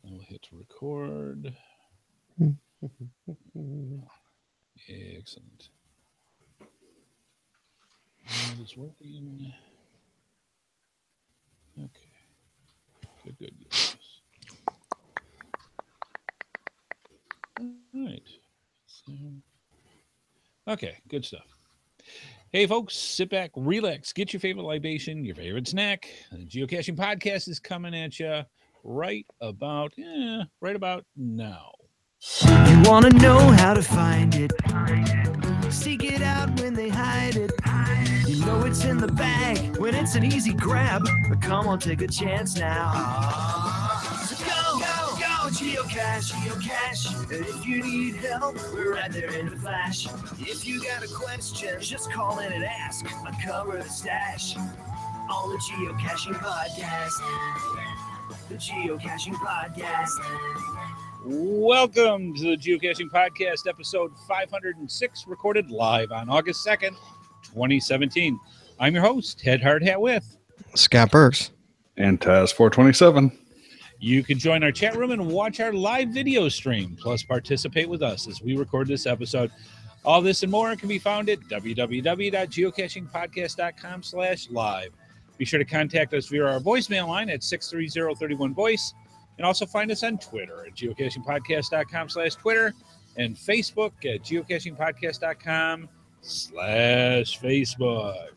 I'll hit record. Excellent. And it's working. Okay. Good. Yes. All right. So, okay, good stuff. Hey, folks, sit back, relax, get your favorite libation, your favorite snack. The Geocaching Podcast is coming at you right about now. You want to know how to find it. Seek it out when they hide it. You know it's in the bag when it's an easy grab. But come on, take a chance now. So go, geocache. And if you need help, we're right there in a flash. If you got a question, just call in and ask. Uncover the stash on the Geocaching Podcast. The Geocaching Podcast. Welcome to the Geocaching Podcast, episode 506, recorded live on August 2nd, 2017. I'm your host, Headhardhat with Scott Burks and Taz427. You can join our chat room and watch our live video stream, plus participate with us as we record this episode. All this and more can be found at www.geocachingpodcast.com/live. Be sure to contact us via our voicemail line at 630-31-VOICE. And also find us on Twitter at geocachingpodcast.com/Twitter and Facebook at geocachingpodcast.com/Facebook.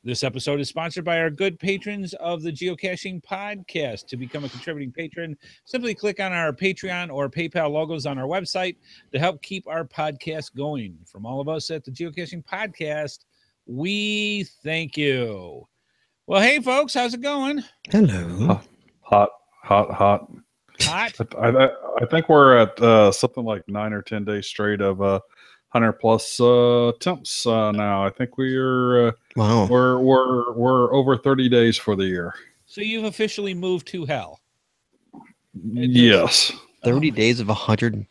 This episode is sponsored by our good patrons of the Geocaching Podcast. To become a contributing patron, simply click on our Patreon or PayPal logos on our website to help keep our podcast going. From all of us at the Geocaching Podcast, we thank you. Well, hey, folks, how's it going? Hello. Hot. Hot? I think we're at something like 9 or 10 days straight of 100 plus temps now. I think we're Wow. We're over 30 days for the year. So you've officially moved to hell. Yes. 30 days of 100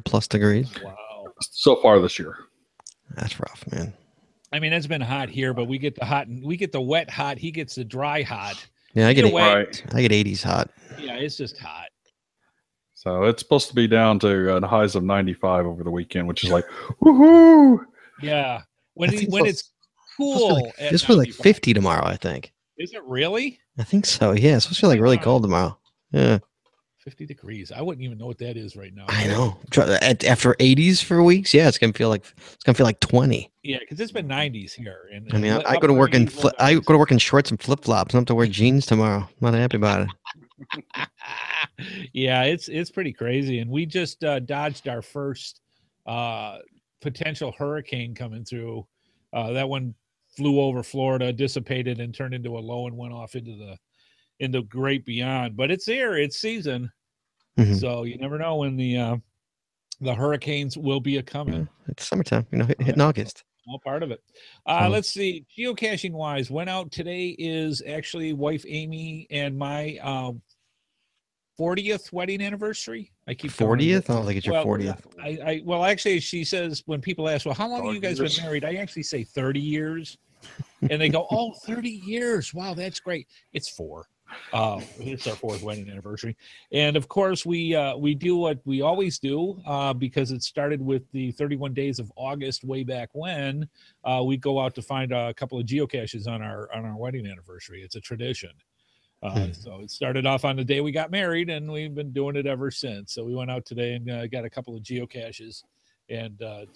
plus degrees. Wow. So far this year. That's rough, man. I mean, it's been hot here, but we get the hot and we get the wet hot. He gets the dry hot. Yeah, I get Right. I get 80s hot. Yeah, it's just hot. So it's supposed to be down to the highs of 95 over the weekend, which is like, woohoo! Yeah, I when think it's cool. It's for like 50 tomorrow, I think. Is it really? I think so. Yeah, it's supposed to be like really cold tomorrow. Yeah, 50 degrees. I wouldn't even know what that is right now. I know. After 80s for weeks, yeah, it's gonna feel like 20. Yeah, because it's been 90s here. And I mean, I go to work in shorts and flip flops. I don't have to wear jeans tomorrow. I'm not happy about it. Yeah, it's pretty crazy, and we just dodged our first potential hurricane coming through. That one flew over Florida, dissipated, and turned into a low and went off into the great beyond. But it's there; it's season, so you never know when the hurricanes will be a coming. It's summertime, hitting August. All part of it. Let's see. Geocaching wise, went out today is actually wife Amy and my 40th wedding anniversary. I keep 40th. I don't think it's your 40th. Well, actually, she says when people ask, well, how long have you guys been married? I actually say 30 years. And they go, oh, 30 years. Wow, that's great. It's 4. It's our 4th wedding anniversary. And of course, we do what we always do because it started with the 31 days of August way back when. We go out to find a couple of geocaches on our wedding anniversary. It's a tradition. So it started off on the day we got married, and we've been doing it ever since. So we went out today and got a couple of geocaches, and it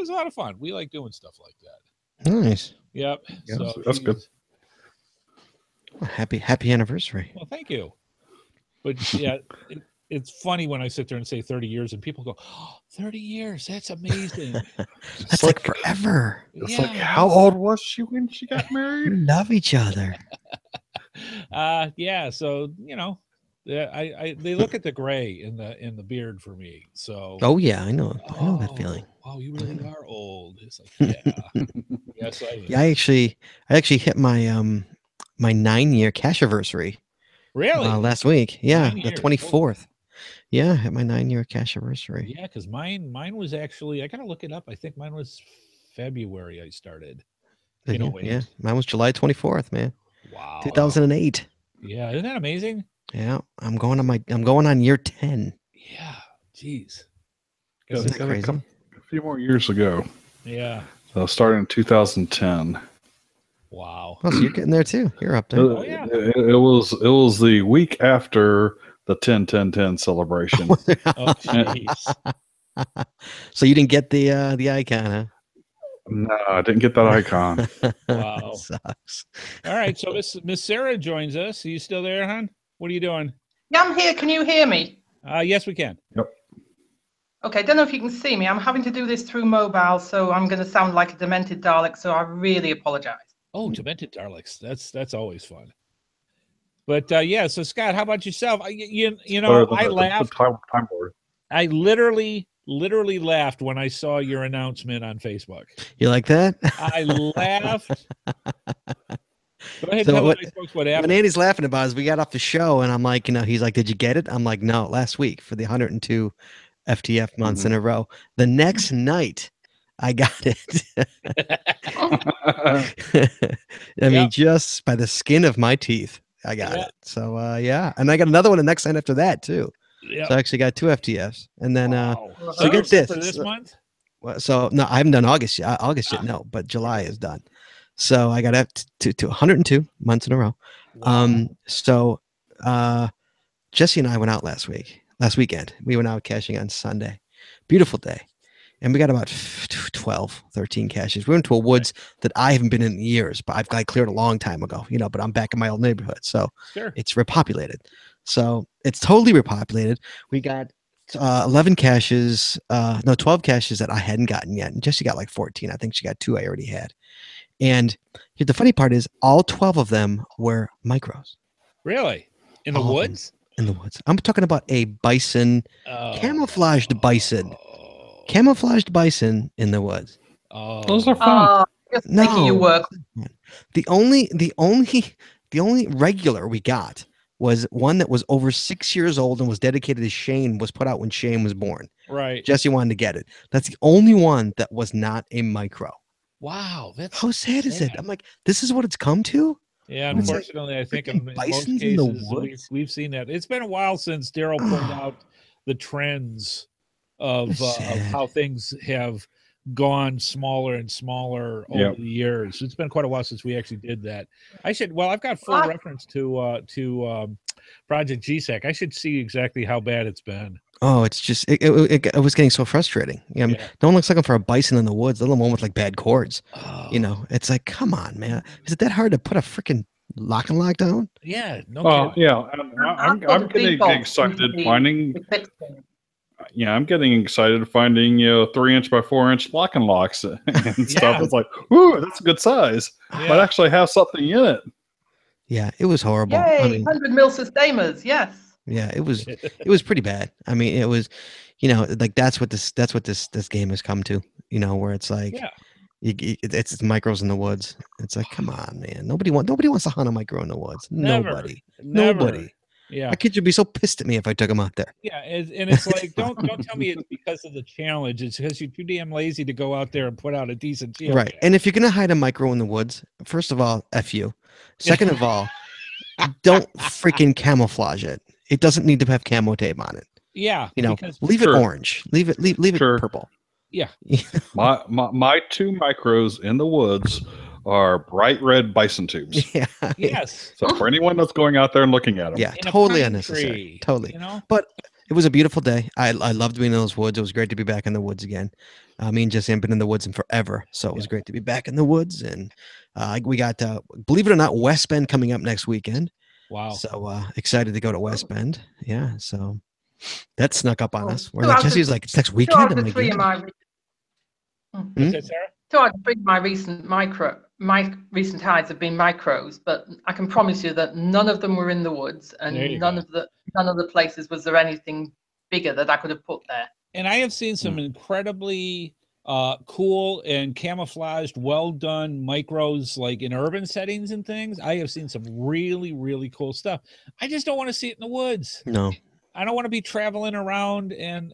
was a lot of fun. We like doing stuff like that. Nice. Yep. Yeah, so that's good. Well, happy anniversary. Well, thank you. But yeah, it's funny when I sit there and say 30 years, and people go, oh, 30 years. That's amazing. That's like forever. It's like, how old was she when she got married? We love each other. Yeah, so they look at the gray in the beard for me. So oh yeah, I know that feeling. Wow, you really are old. It's like, yeah. Yes, I am. Yeah, I actually hit my my 9-year cache anniversary. Really? Last week. Yeah, 9 the years. 24th. Yeah, I hit my 9-year cache anniversary. Yeah, because mine was actually, I gotta look it up. I think mine was February I started. Yeah, mine was July 24th, man. Wow. 2008. Yeah, isn't that amazing? Yeah, I'm going on year 10. Yeah, jeez. Isn't that crazy? A few more years ago. Yeah. So started in 2010. Wow. Oh, so you're getting there too. You're up there. Oh, yeah. It was the week after the 10-10-10 celebration. Oh, jeez. So you didn't get the icon, huh? No, I didn't get that icon. Wow. Sucks. All right, so Miss Sarah joins us. Are you still there, hon? What are you doing? Yeah, I'm here. Can you hear me? Yes, we can. Yep. Okay, I don't know if you can see me. I'm having to do this through mobile, so I'm going to sound like a demented Dalek, so I really apologize. Oh, demented Daleks. That's always fun. But yeah, so Scott, how about yourself? You know, I laughed. Time Lord. I literally laughed when I saw your announcement on Facebook. You like that? I laughed. Go ahead, So tell what- the folks what happened. What Andy's laughing about is we got off the show and I'm like, he's like, did you get it? I'm like, no, last week for the 102 FTF months in a row. The next night I got it. I mean, just by the skin of my teeth, I got it. So yeah. And I got another one the next night after that too. Yeah. So I actually got 2 FTFs. And then Wow. so get this. For this month? So no, I haven't done August yet. August yet, no, but July is done. So I got up to 102 months in a row. Wow. So Jesse and I went out last weekend. We went out caching on Sunday. Beautiful day. And we got about 12, 13 caches. We went to a woods that I haven't been in years, but I cleared a long time ago, but I'm back in my old neighborhood. So it's repopulated. So it's totally repopulated. We got 11 caches, 12 caches that I hadn't gotten yet. And Jesse got like 14. I think she got 2 I already had. And the funny part is all 12 of them were micros. Really? In the All of them. woods? In the woods. I'm talking about a bison, camouflaged bison. Camouflaged bison in the woods. Oh. Those are fun. Just making you work. The only regular we got was one that was over 6 years old and was dedicated to Shane, was put out when Shane was born. Right. Jesse wanted to get it. That's the only one that was not a micro. Wow. That's how sad is it? I'm like, this is what it's come to? Yeah, What is it? unfortunately, I think in most Bisons in the cases woods? we've seen that. It's been a while since Daryl pulled out the trends of how things have gone smaller and smaller over the years. It's been quite a while since we actually did that. I've got full reference to Project GSEC. I should see exactly how bad it's been. Oh, it's just it was getting so frustrating. I mean, no one looks looking for a bison in the woods, let alone with like bad cords. It's like, come on, man. Is it that hard to put a freaking lock and lock down? Yeah, no kidding. Yeah, I'm getting excited finding. Yeah, I'm getting excited finding 3-inch by 4-inch lock and locks and stuff. It's like, ooh, that's a good size. Might actually have something in it. Yeah, it was horrible. Yay, I mean, 100 mil sustainers, yes. Yeah, it was pretty bad. I mean, it was, like that's what this game has come to. Where it's like, it's micros in the woods. It's like, come on, man. Nobody wants to hunt a micro in the woods. Nobody. Yeah, my kids would be so pissed at me if I took them out there. Yeah, and it's like, don't tell me it's because of the challenge. It's because you're too damn lazy to go out there and put out a decent geocache. Right. And if you're gonna hide a micro in the woods, first of all, F you. Second of all, don't freaking camouflage it. It doesn't need to have camo tape on it. Yeah. Leave it orange. Leave it purple. Yeah. My 2 micros in the woods are bright red bison tubes. Yeah. Yes. So for anyone that's going out there and looking at them. Yeah, totally unnecessary. Totally. But it was a beautiful day. I loved being in those woods. It was great to be back in the woods again. Me and Jesse haven't been in the woods in forever. So it was great to be back in the woods. And we got, believe it or not, West Bend coming up next weekend. Wow. So excited to go to West Bend. Yeah. So that snuck up on us. We're like, Jesse's like, it's next weekend. I'm like, So I think my recent hides have been micros, but I can promise you that none of them were in the woods, and none of the places was there anything bigger that I could have put there. And I have seen some incredibly cool and camouflaged, well done micros, like in urban settings and things. I have seen some really, really cool stuff. I just don't want to see it in the woods. No. I don't want to be traveling around and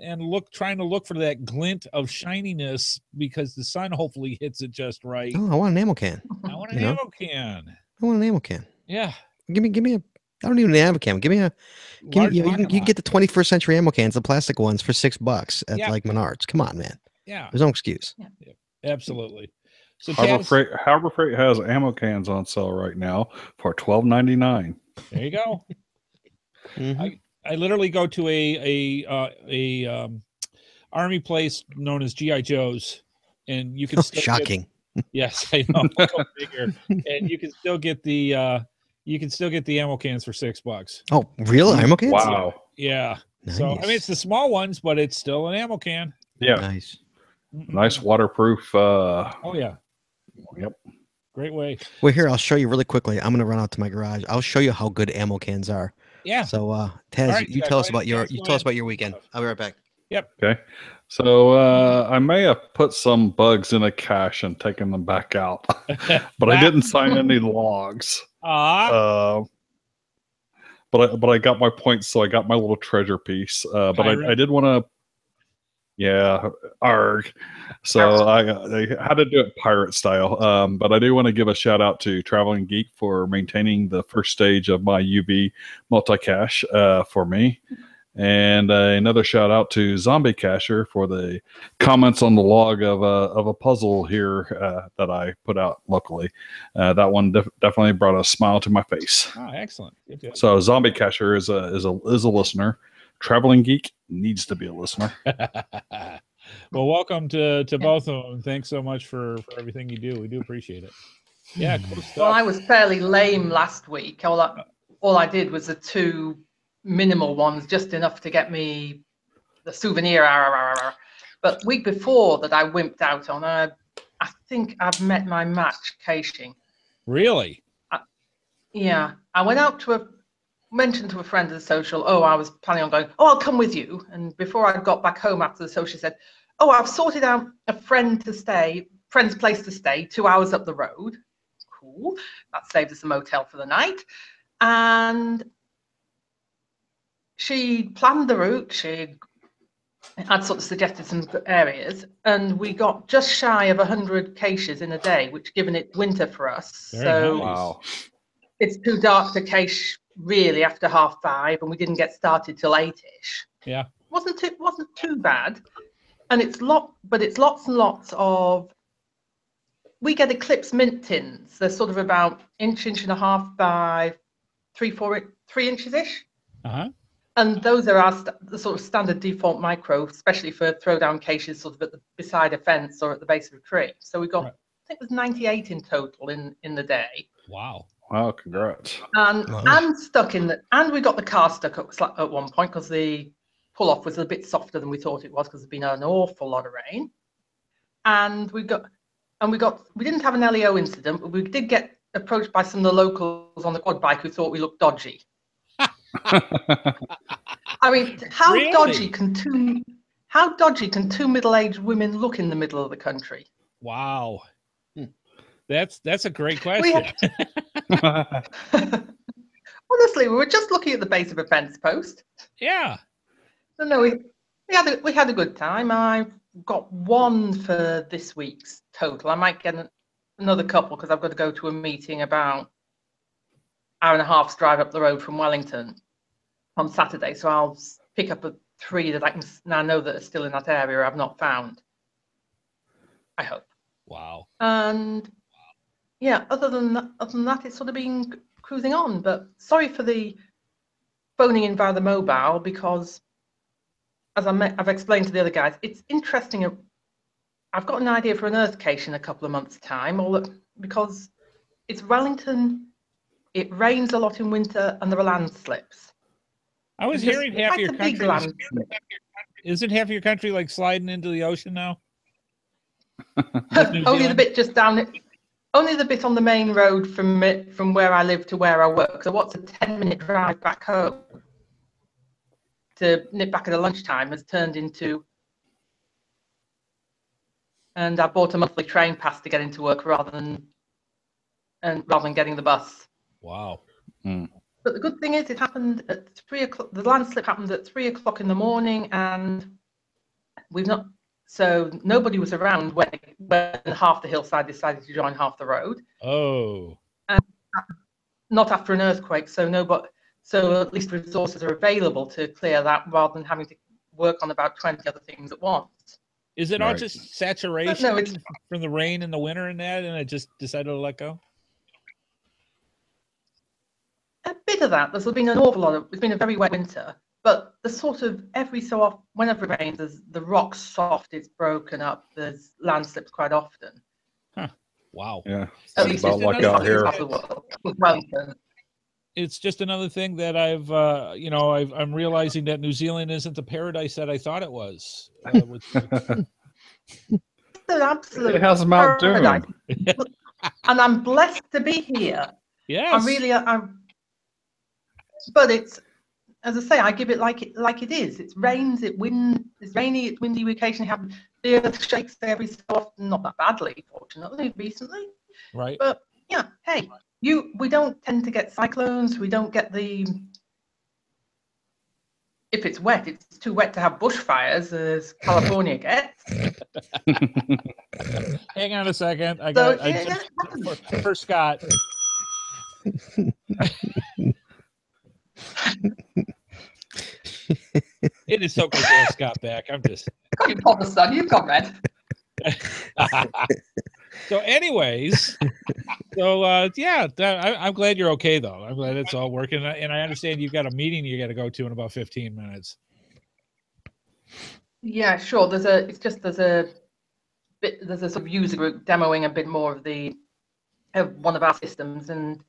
trying to look for that glint of shininess because the sun hopefully hits it just right. Oh, I want an ammo can. I want an ammo can. I want an ammo can. Yeah. Give me I don't even need an ammo can. Give me Large you pocket can get the 21st century ammo cans, the plastic ones, for $6 at like Menards. Come on, man. Yeah. There's no excuse. Yeah. Absolutely. So Harbor Freight has ammo cans on sale right now for $12.99. There you go. Mhm. I literally go to a army place known as GI Joe's, and you can still shocking. Yes, I know. Go figure. And you can still get the ammo cans for $6. Oh, real ammo cans? Wow. Yeah. Nice. So I mean, it's the small ones, but it's still an ammo can. Yeah. Nice. Nice waterproof. Oh yeah. Yep. Great way. Well, here, I'll show you really quickly. I'm gonna run out to my garage. I'll show you how good ammo cans are. Yeah. So, Taz, right, you Jack, tell us go about ahead. tell us about your weekend. I'll be right back. Yep. Okay. So I may have put some bugs in a cache and taken them back out, but I didn't sign any logs. But I got my points, so I got my little treasure piece. But I did want to. Yeah, arg. So I had to do it pirate style. But I do want to give a shout out to Traveling Geek for maintaining the first stage of my UV multi-cache for me. And another shout out to Zombie Cacher for the comments on the log of a puzzle here that I put out locally. That one definitely brought a smile to my face. Oh, excellent. Good. So Zombie Cacher is a listener. Traveling Geek needs to be a listener. Well, welcome to both of them. Thanks so much for everything you do. We do appreciate it. Yeah, cool stuff. Well, I was fairly lame last week. All I did was the 2 minimal ones, just enough to get me the souvenir. But week before that, I wimped out on. I think I've met my match caching. Really? Yeah, I mentioned to a friend at the social, I was planning on going, I'll come with you. And before I got back home after the social, she said, I've sorted out a friend's place to stay 2 hours up the road. Cool. That saved us a motel for the night. And she planned the route. I'd sort of suggested some areas, and we got just shy of 100 caches in a day, which, given it winter for us, Very nice. Wow. It's too dark to cache really after 5:30, and we didn't get started till 8ish. Yeah, wasn't too bad, and it's lots and lots of. We get Eclipse mint tins. They're sort of about inch and a half by 3 inches ish. And those are the sort of standard default micro, especially for throwdown caches, sort of beside a fence or at the base of a tree. So we got, I think it was 98 in total in the day. Wow. Wow, congrats. And we got the car stuck at one point because the pull off was a bit softer than we thought it was because there'd been an awful lot of rain. And we didn't have an LEO incident, but we did get approached by some of the locals on the quad bike who thought we looked dodgy. I mean, how dodgy can two middle-aged women look in the middle of the country? Wow. That's a great question. Honestly, we were just looking at the base of a fence post. Yeah. No, we had a good time. I got one for this week's total. I might get another couple because I've got to go to a meeting about hour and a half's drive up the road from Wellington on Saturday. So I'll pick up 3 that I can now know that are still in that area I've not found. I hope. Wow. And yeah, other than that, it's sort of been cruising on. But sorry for the phoning in via the mobile because, as I've explained to the other guys, it's interesting. I've got an idea for an earth cache in a couple of months' time, because it's Wellington. It rains a lot in winter, and there are landslips. I was hearing half your country. Isn't half your country like sliding into the ocean now? Only the bit just down it. Only the bit on the main road from where I live to where I work. So what's a 10-minute drive back home to nip back at the lunchtime has turned into. And I bought a monthly train pass to get into work rather than getting the bus. Wow. Mm. But the good thing is, it happened at 3 o'clock. The landslip happened at 3 o'clock in the morning, and so nobody was around when half the hillside decided to join half the road. Oh. And not after an earthquake, so So at least resources are available to clear that rather than having to work on about 20 other things at once. Is it all just saturation No, it's from the rain in the winter and that, and it just decided to let go? a bit of that. There's been an awful lot of, it's been a very wet winter, but the sort of every so often, whenever it rains, there's the rock's soft, it's broken up, there's landslips quite often. Huh. Wow. Yeah. At least about like out here. It's just another thing that I'm realizing that New Zealand isn't the paradise that I thought it was. Absolute it has Mount Doom. And I'm blessed to be here. Yes. But it's, as I say, I give it like it is. It rains, it's rainy, it's windy. We occasionally have the earth shakes every so often, not that badly, fortunately, recently. Right. But yeah, hey, we don't tend to get cyclones. We don't get the. If it's wet, it's too wet to have bushfires, as California gets. Hang on a second. For Scott. It is so good to have Scott back. I'm just. Got your proper son. You've got red. So, anyways, I'm glad you're okay though. I'm glad it's all working, and I understand you've got a meeting you got to go to in about 15 minutes. Yeah, sure. There's a sort of user group demoing a bit more of one of our systems, and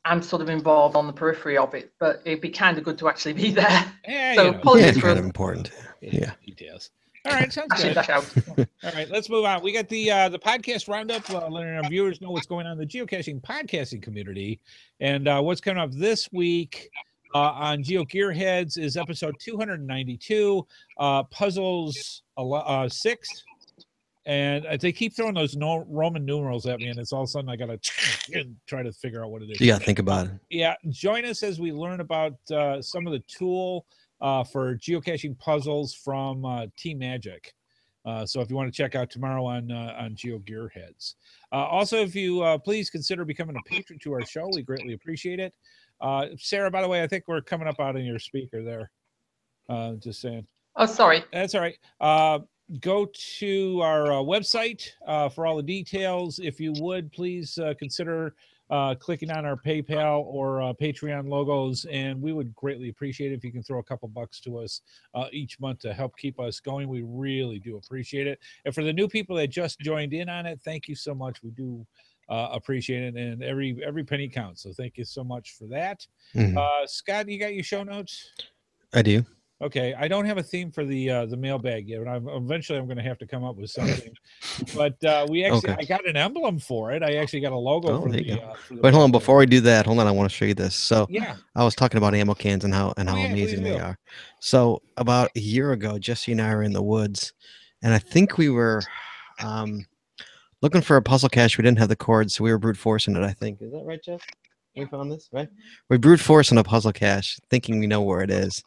I'm sort of involved on the periphery of it. But it'd be kind of good to actually be there. Yeah, so it's kind of important. Yeah. Details. All right, sounds good. All right, let's move on. We got the podcast roundup, letting our viewers know what's going on in the geocaching podcasting community, and what's coming up this week on GeoGearheads is episode 292, puzzles 6, and they keep throwing those Roman numerals at me, and it's all of a sudden I gotta try to figure out what it is. Yeah, think about it. Yeah, join us as we learn about some of the tool for geocaching puzzles from Team Magic. So if you want to check out tomorrow on GeoGearheads. Also, if you please consider becoming a patron to our show, we greatly appreciate it. Sarah, by the way, I think we're coming up out on your speaker there. Just saying. Oh, sorry. That's all right. Go to our website for all the details. If you would, please consider clicking on our PayPal or Patreon logos, and we would greatly appreciate it if you can throw a couple bucks to us each month to help keep us going. We really do appreciate it. And for the new people that just joined in on it, thank you so much. We do appreciate it, and every penny counts. So thank you so much for that. Mm-hmm. Scott, you got your show notes? I do. Okay, I don't have a theme for the mailbag yet, but eventually I'm going to have to come up with something. But I got an emblem for it. I actually got a logo for the. Wait, hold on. Before we do that, hold on. I want to show you this. So yeah, I was talking about ammo cans and how amazing they are. So about a year ago, Jesse and I were in the woods, and I think we were looking for a puzzle cache. We didn't have the cords, so we were brute forcing it. I think, is that right, Jeff? We found this, right? We brute forcing a puzzle cache, thinking we know where it is.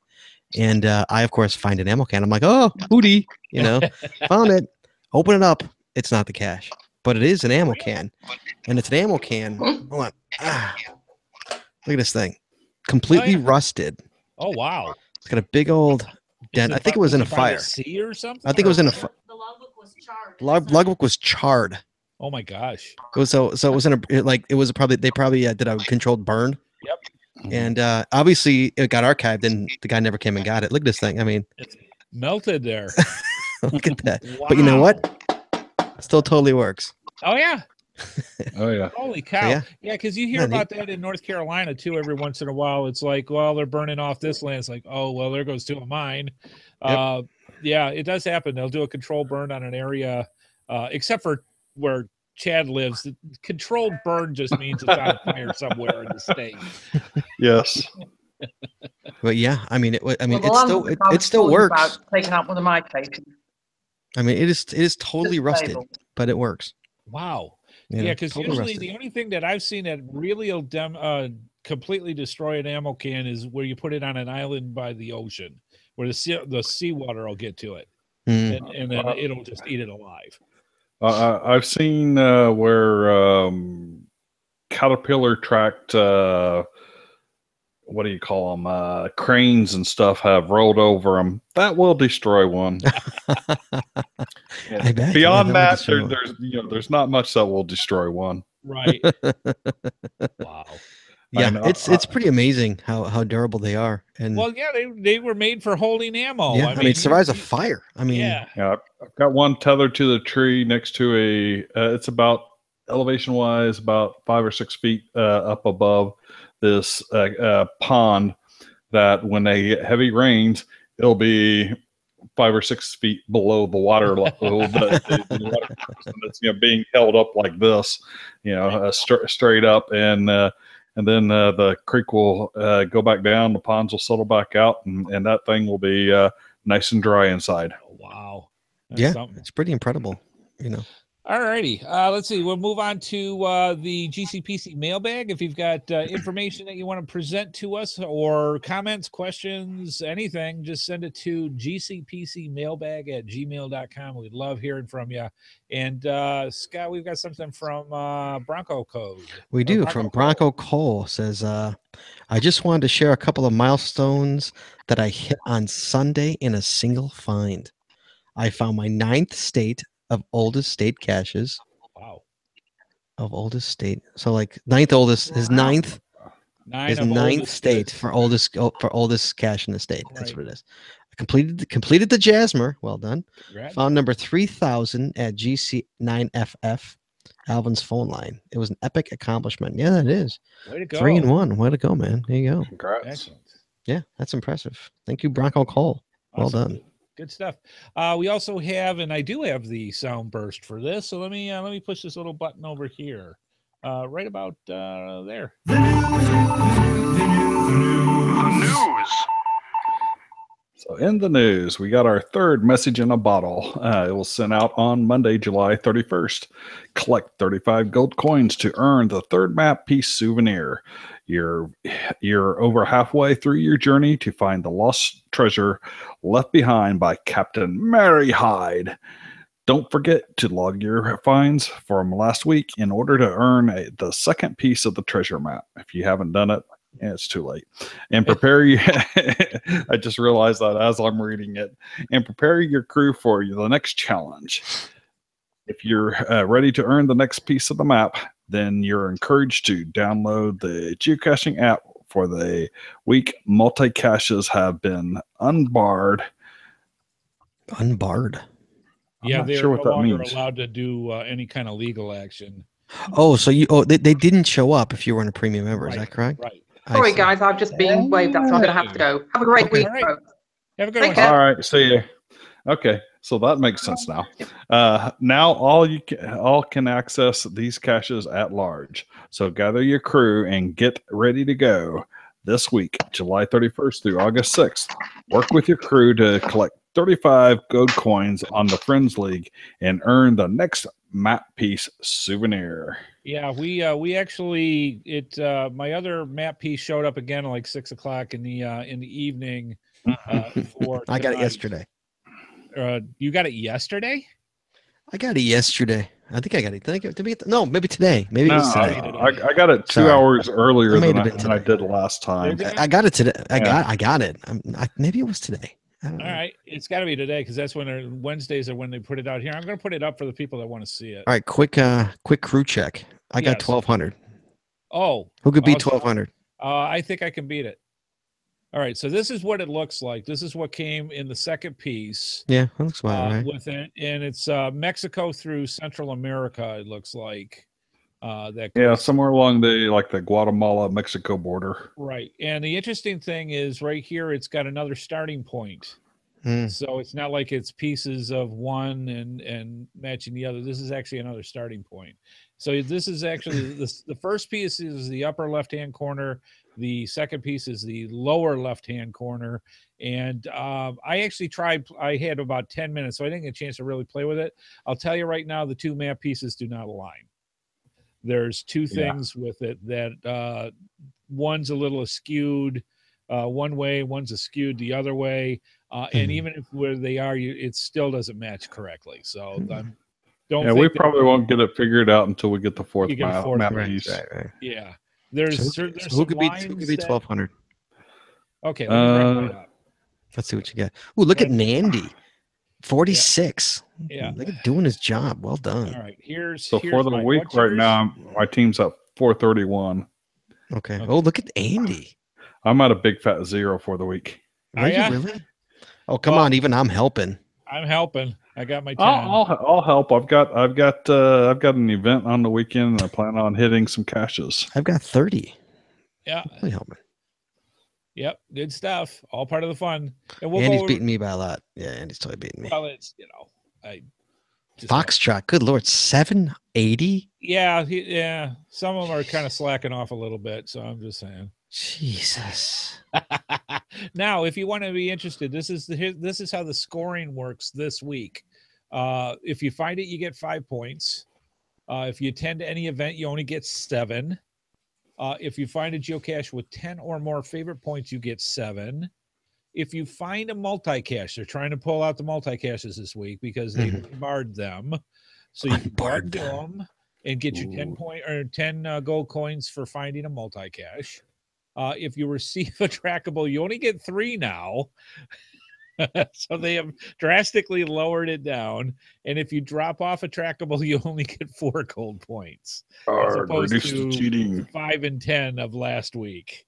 And I, of course, find an ammo can. I'm like, oh, hootie, found it. Open it up. It's not the cache, but it is an ammo can. And it's an ammo can. Hold on. Look at this thing. Completely rusted. Oh, wow. It's got a big old dent. I think it was in a fire. Sea or something? I think it was in a fire. The logbook was charred. Logbook was charred. Oh, my gosh. So it was they probably did a controlled burn. Yep. And obviously it got archived and the guy never came and got it. Look at this thing. I mean, it's melted there. Look at that. Wow. But you know what? It still totally works. Oh, yeah. Oh, yeah. Holy cow. Yeah, because you hear about that in North Carolina, too, every once in a while. It's like, well, they're burning off this land. It's like, oh, well, there goes two of mine. Yep. Yeah, it does happen. They'll do a control burn on an area, except for where Chad lives. The controlled burn just means it's on fire somewhere in the state. Yes. But yeah, I mean, it still works. Taking out one of my cases. I mean, it is totally rusted, but it works. Wow. Yeah, because totally usually rusted. The only thing that I've seen that really will completely destroy an ammo can is where you put it on an island by the ocean, where the seawater will get to it, and then it'll just eat it alive. I've seen where Caterpillar tracked what do you call them? Cranes and stuff have rolled over them. That will destroy one. I bet. Beyond that, there's not much that will destroy one. Right. Wow. Yeah, it's pretty amazing how durable they are. And well, yeah, they were made for holding ammo. Yeah, I mean, it survives a fire. I mean, yeah, I've got one tethered to the tree next to it's about elevation wise about 5 or 6 feet up above this pond. That when they get heavy rains, it'll be 5 or 6 feet below the water level. The water that's being held up like this, straight up, and then the creek will go back down, the ponds will settle back out, and that thing will be nice and dry inside. Wow. That's it's pretty incredible, All righty. Let's see. We'll move on to the GCPC mailbag. If you've got information that you want to present to us or comments, questions, anything, just send it to gcpcmailbag@gmail.com. We'd love hearing from you. And Scott, we've got something from Bronco Code. We do. From Bronco Cole. Says, I just wanted to share a couple of milestones that I hit on Sunday in a single find. I found my 9th state of oldest state caches. Wow. Of oldest state. So like 9th oldest, his 9th is 9th state for oldest cache in the state. That's what it is. I completed the Jasmer. Well done. Congrats. Found number 3000 at GC9FF, Alvin's phone line. It was an epic accomplishment. Yeah, that is. Way to go. 3 and 1. Way to go, man. There you go. Congrats. Excellent. Yeah, that's impressive. Thank you, Bronco Cole. Well done. Good stuff. We also have, and I do have the sound burst for this. So let me push this little button over here, right about there. The news. So in the news, we got our 3rd message in a bottle. It was sent out on Monday, July 31st. Collect 35 gold coins to earn the 3rd map piece souvenir. You're over halfway through your journey to find the lost treasure left behind by Captain Mary Hyde. Don't forget to log your finds from last week in order to earn the 2nd piece of the treasure map. If you haven't done it, it's too late. And prepare you. I just realized that as I'm reading it. And prepare your crew for the next challenge. If you're ready to earn the next piece of the map, then you're encouraged to download the geocaching app for the week. Multi-caches have been unbarred. Unbarred? Yeah, they're no longer allowed to do any kind of legal action. Oh, so they didn't show up if you weren't a premium member. Right, is that correct? Right. Sorry, guys, I've just been waved at, so I'm going to have to go. Have a great week. Right. Have a good one. All right, see you. Okay, so that makes sense now. Now all can access these caches at large. So gather your crew and get ready to go this week, July 31st through August 6th. Work with your crew to collect 35 gold coins on the Friends League and earn the next map piece souvenir. Yeah, we actually my other map piece showed up again at like 6 o'clock in the evening. For I got it yesterday. You got it yesterday? I got it yesterday. I think I got it. No, maybe today. Maybe it was today. I got it 2 hours earlier than I did last time. I got it today. I got it. Maybe it was today. All right, it's got to be today because that's when Wednesdays are when they put it out here. I'm going to put it up for the people that want to see it. All right, quick crew check. I got 1,200. Oh, who could beat 1,200? I think I can beat it. All right, so this is what it looks like. This is what came in the 2nd piece. Yeah, that looks about right. With it, and it's Mexico through Central America. It looks like somewhere along the Guatemala Mexico border. Right, and the interesting thing is right here, it's got another starting point. So it's not like it's pieces of one and matching the other. This is actually another starting point. So this is actually the first piece is the upper left-hand corner. The 2nd piece is the lower left-hand corner. And I actually tried. I had about 10 minutes, so I didn't get a chance to really play with it. I'll tell you right now, the 2 map pieces do not align. There's 2 things with it that one's a little askewed one way, one's askewed the other way. And even if where they are, it still doesn't match correctly. So we probably won't get it figured out until we get the 4th map piece. Right. Yeah. There's who could beat 1,200? Okay, let me bring mine up. Let's see what you got. Ooh, look at Nandy. 46. Yeah. Look at doing his job. Well done. All right. Here's for the week right now, my team's at 431. Okay. Oh, look at Andy. I'm at a big fat 0 for the week. Are you really? Oh, come on. Even I'm helping. I'm helping. I got my 10. I'll help. I've got an event on the weekend, and I plan on hitting some caches. I've got 30. Yeah. Really helping. Yep, good stuff. All part of the fun. And Andy's beating me by a lot. Yeah, Andy's totally beating me. Well, it's Foxtrot. Good Lord, 780. Yeah. Some of them are kind of slacking off a little bit, so I'm just saying. Jesus. Now, if you want to be interested, this is how the scoring works this week. If you find it, you get 5 points. If you attend any event, you only get 7. If you find a geocache with 10 or more favorite points, you get 7. If you find a multi-cache, they're trying to pull out the multi-caches this week because they barred them. So you can go to them and get your 10 gold coins for finding a multi-cache. If you receive a trackable, you only get 3 now. So they have drastically lowered it down. And if you drop off a trackable, you only get 4 gold points. As opposed to cheating. 5 and 10 of last week.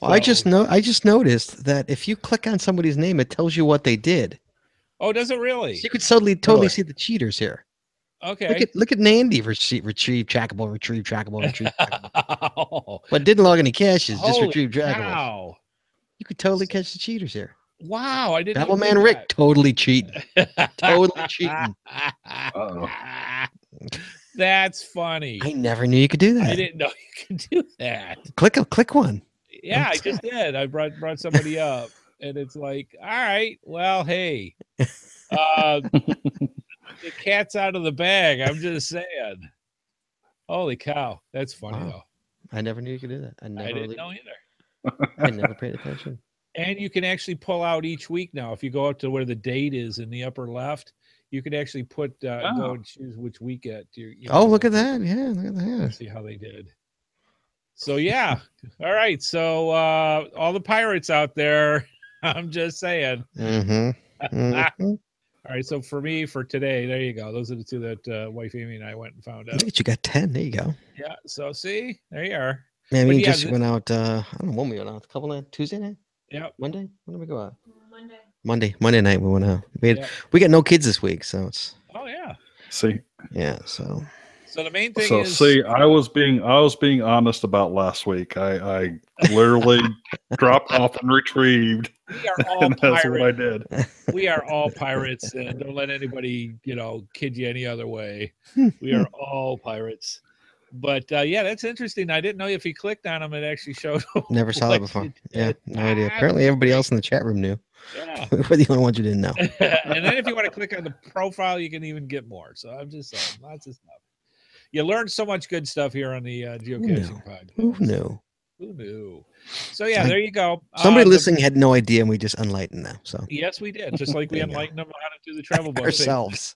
Well, so, I just noticed that if you click on somebody's name, it tells you what they did. Oh, does it really? So you could totally see the cheaters here. Okay. Look at Nandy retrieve trackable. But didn't log any caches, just retrieve trackable. Wow. You could totally catch the cheaters here. Wow, I didn't know. Devilman Rick totally cheating. Totally cheating. Uh-oh. That's funny. I never knew you could do that. I didn't know you could do that. Click one. Yeah, I just did. I brought somebody up, and it's like, all right, well, hey, the cat's out of the bag. I'm just saying. Holy cow, that's funny though. I never knew you could do that. I didn't know either. I never paid attention. And you can actually pull out each week now. If you go up to where the date is in the upper left, you can actually go and choose which week look at that. Yeah, look at that. See how they did. So, yeah. All right. So, all the pirates out there, I'm just saying. All right. So, for today, there you go. Those are the 2 that wife Amy and I went and found out. Look at you got 10. There you go. Yeah. So, see, there you are. Man, we just went out. I don't know when we went out. A couple of Tuesday night? Yeah. Monday? When did we go out? Monday night we went out. We got no kids this week, so it's. Oh yeah. See. Yeah. So the main thing is. See, I was being honest about last week. I literally dropped off and retrieved. We are all pirates. That's what I did. We are all pirates, and don't let anybody kid you any other way. We are all pirates. But yeah, that's interesting. I didn't know if you clicked on them, it actually showed. Never saw that before. Yeah, no idea. Apparently, everybody else in the chat room knew. Yeah, we're the only ones who didn't know. And then if you want to click on the profile, you can even get more. So I'm just saying, lots of stuff. You learn so much good stuff here on the Geocaching Podcast. Who knew? Who knew? So yeah, there you go. Somebody listening had no idea, and we just enlightened them. So yes, we did. Just like we enlightened them how to do the travel book ourselves.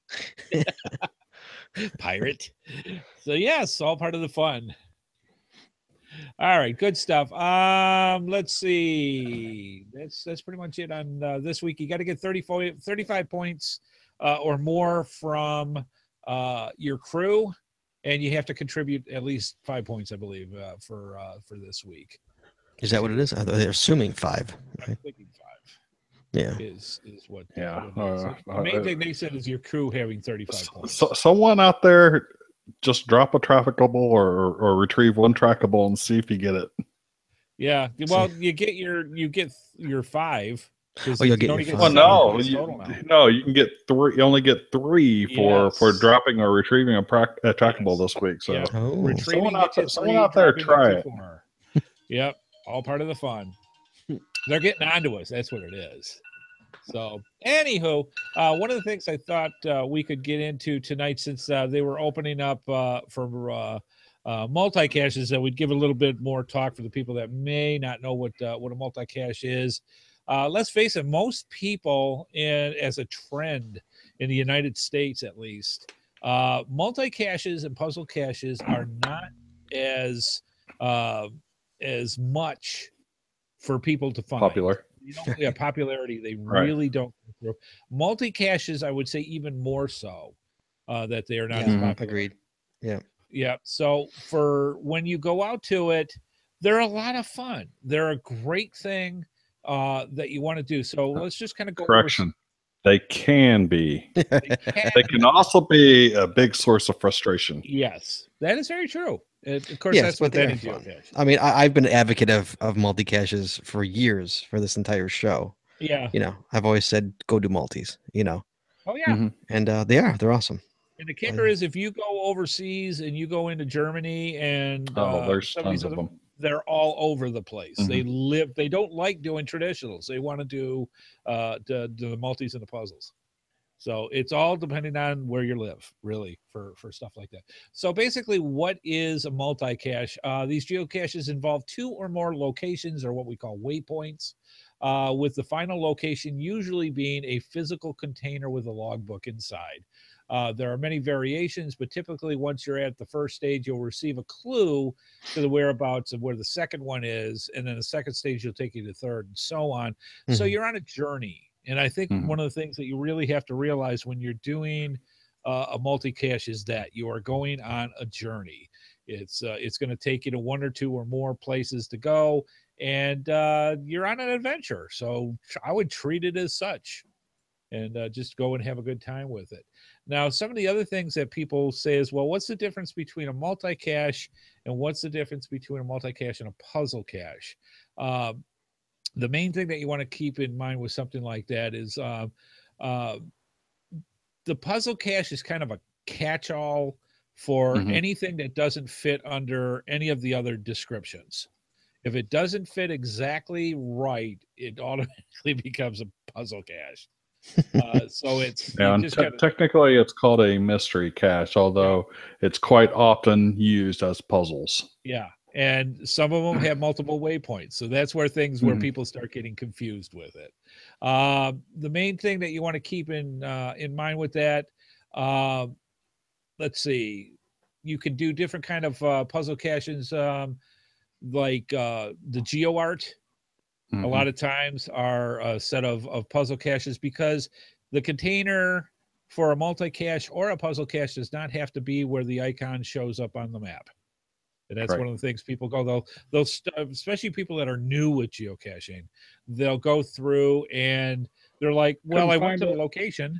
Pirate. So yes, all part of the fun. All right, good stuff. Let's see. That's pretty much it on this week. You got to get 35 points or more from your crew, and you have to contribute at least 5 points, I believe, for this week. Is that what it is? They're assuming 5. I'm thinking 5. Yeah, is what. Yeah. The main thing they said is your crew having 35 points. So someone out there, just drop a trackable or retrieve one trackable and see if you get it. Yeah. Well, you get your 5. Oh, you'll get your 5. Well, no, you can get 3. You only get 3 for dropping or retrieving a trackable this week. So someone out there, try it. Yep, all part of the fun. They're getting onto us. That's what it is. So, anywho, one of the things I thought we could get into tonight, since they were opening up for multi-caches, that we'd give a little bit more talk for the people that may not know what a multi-cache is. Let's face it, most people, as a trend in the United States at least, multi-caches and puzzle caches are not as much for people to find. Popular. Popularity. They really don't go through. Multi-caches, I would say even more so, that they are not as popular. Agreed. Yeah. Yeah. So for when you go out to it, they're a lot of fun. They're a great thing that you want to do. So let's just kind of go. Correction. They can be. They can also be a big source of frustration. Yes, that is very true. Of course, that's what that is. I mean, I've been an advocate of multi-caches for years for this entire show. Yeah. You know, I've always said, go do multis, you know. Oh, yeah. And they're awesome. And the kicker is if you go overseas and you go into Germany and there's tons of them. They're all over the place. They don't like doing traditionals. They want to do the multis and the puzzles. So it's all depending on where you live, really, for stuff like that. So basically, what is a multi-cache? These geocaches involve 2 or more locations, or what we call waypoints, with the final location usually being a physical container with a logbook inside. There are many variations, but typically once you're at the first stage, you'll receive a clue to the whereabouts of where the second one is, and then the second stage will take you to third, and so on. So you're on a journey. And I think one of the things that you really have to realize when you're doing a multi-cache is that you are going on a journey. It's going to take you to 1 or 2 or more places to go, and you're on an adventure. So I would treat it as such, and just go and have a good time with it. Now, some of the other things that people say is, well, what's the difference between a multi-cache and what's the difference between a multi-cache and a puzzle cache? The main thing that you want to keep in mind with something like that is the puzzle cache is kind of a catch-all for anything that doesn't fit under any of the other descriptions. If it doesn't fit exactly right, it automatically becomes a puzzle cache. So it's technically it's called a mystery cache, although it's quite often used as puzzles. Yeah. And some of them have multiple waypoints. So that's where where people start getting confused with it. The main thing that you want to keep in mind with that, let's see, you can do different kind of puzzle caches, like the GeoArt. A lot of times are a set of puzzle caches, because the container for a multi-cache or a puzzle cache does not have to be where the icon shows up on the map. And that's one of the things people go, they'll especially people that are new with geocaching, they'll go through and they're like, well, I went to the location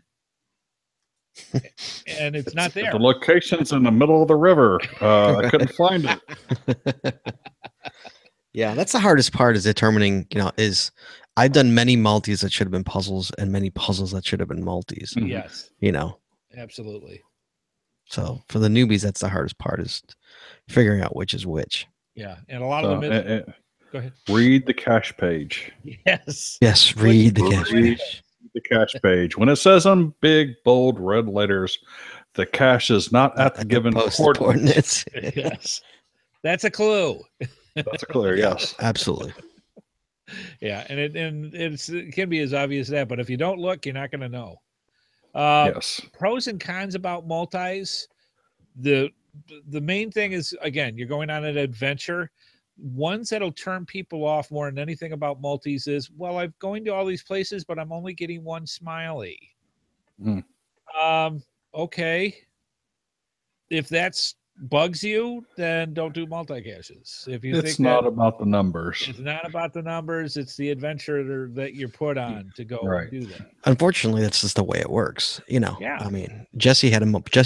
and it's not there. The location's in the middle of the river. I couldn't find it. Yeah, that's the hardest part, is determining, I've done many multis that should have been puzzles and many puzzles that should have been multis. Yes. Absolutely. So for the newbies, that's the hardest part, is figuring out which is which. Yeah. And a lot of them go ahead. Read the cache page. Yes. Yes, read the cache page. The cache page. When it says on big, bold, red letters, the cache is not at the given coordinates. Yes. That's a clue. That's a clue, yes. Absolutely. Yeah, and it can be as obvious as that, but if you don't look, you're not going to know. Yes. Pros and cons about multis. The main thing is, again, you're going on an adventure. Ones that'll turn people off more than anything about multis is, well, I'm going to all these places, but I'm only getting one smiley. Okay. If that's bugs you, then don't do multi-caches. If you it's not about the numbers. It's not about the numbers. It's the adventure that you're put on to go and do that. Unfortunately, that's just the way it works. Yeah. I mean, Jesse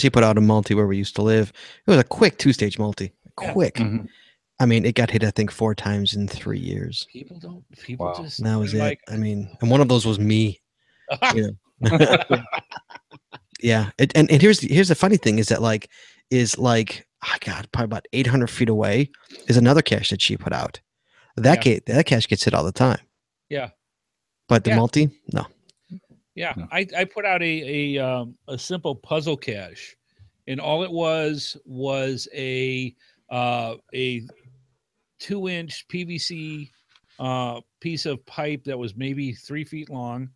put out a multi where we used to live. It was a quick 2-stage multi. Quick. I mean, it got hit, I think, 4 times in 3 years. People just. That was it. I mean, and one of those was me. Yeah. And here's the funny thing is that probably about 800 feet away is another cache that she put out. That cache gets hit all the time. Yeah. But the multi, no. Yeah. No. I put out a simple puzzle cache, and all it was a 2-inch PVC piece of pipe that was maybe 3 feet long,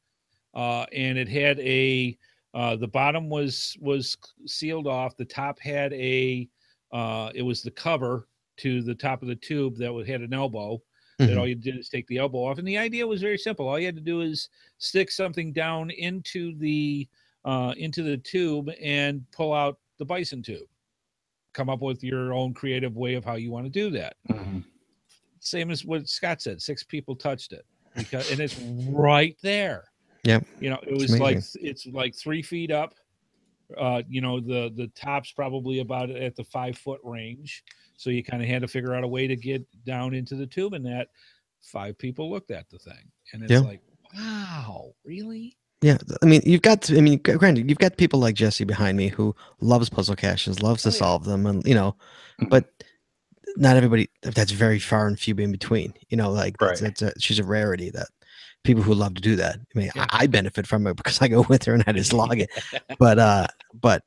and it had the bottom was sealed off. The top had it was the cover to the top of the tube that had an elbow. that all you did is take the elbow off. And the idea was very simple. All you had to do is stick something down into the tube and pull out the bison tube. Come up with your own creative way of how you want to do that. Same as what Scott said, 6 people touched it and it's right there. Yep. It was it's like 3 feet up. The top's probably about at the 5-foot range. So you kind of had to figure out a way to get down into the tube, and that 5 people looked at the thing, and it's like, wow, really? Yeah. I mean, granted, you've got people like Jesse behind me who loves puzzle caches, loves to solve them, and but not everybody. That's very far and few in between. She's a rarity that people who love to do that. I mean, I benefit from it because I go with her and I just log it. But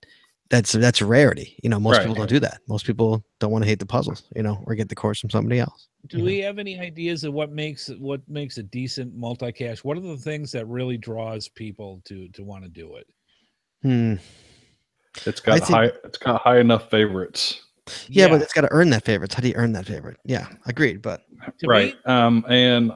that's a rarity. Most people don't do that. Most people don't want to hate the puzzles, or get the course from somebody else. Do we have any ideas of what makes a decent multi-cache? What are the things that really draws people to want to do it? It's got high enough favorites. Yeah, but it's got to earn that favorites. How do you earn that favorite? Yeah, agreed. But right. The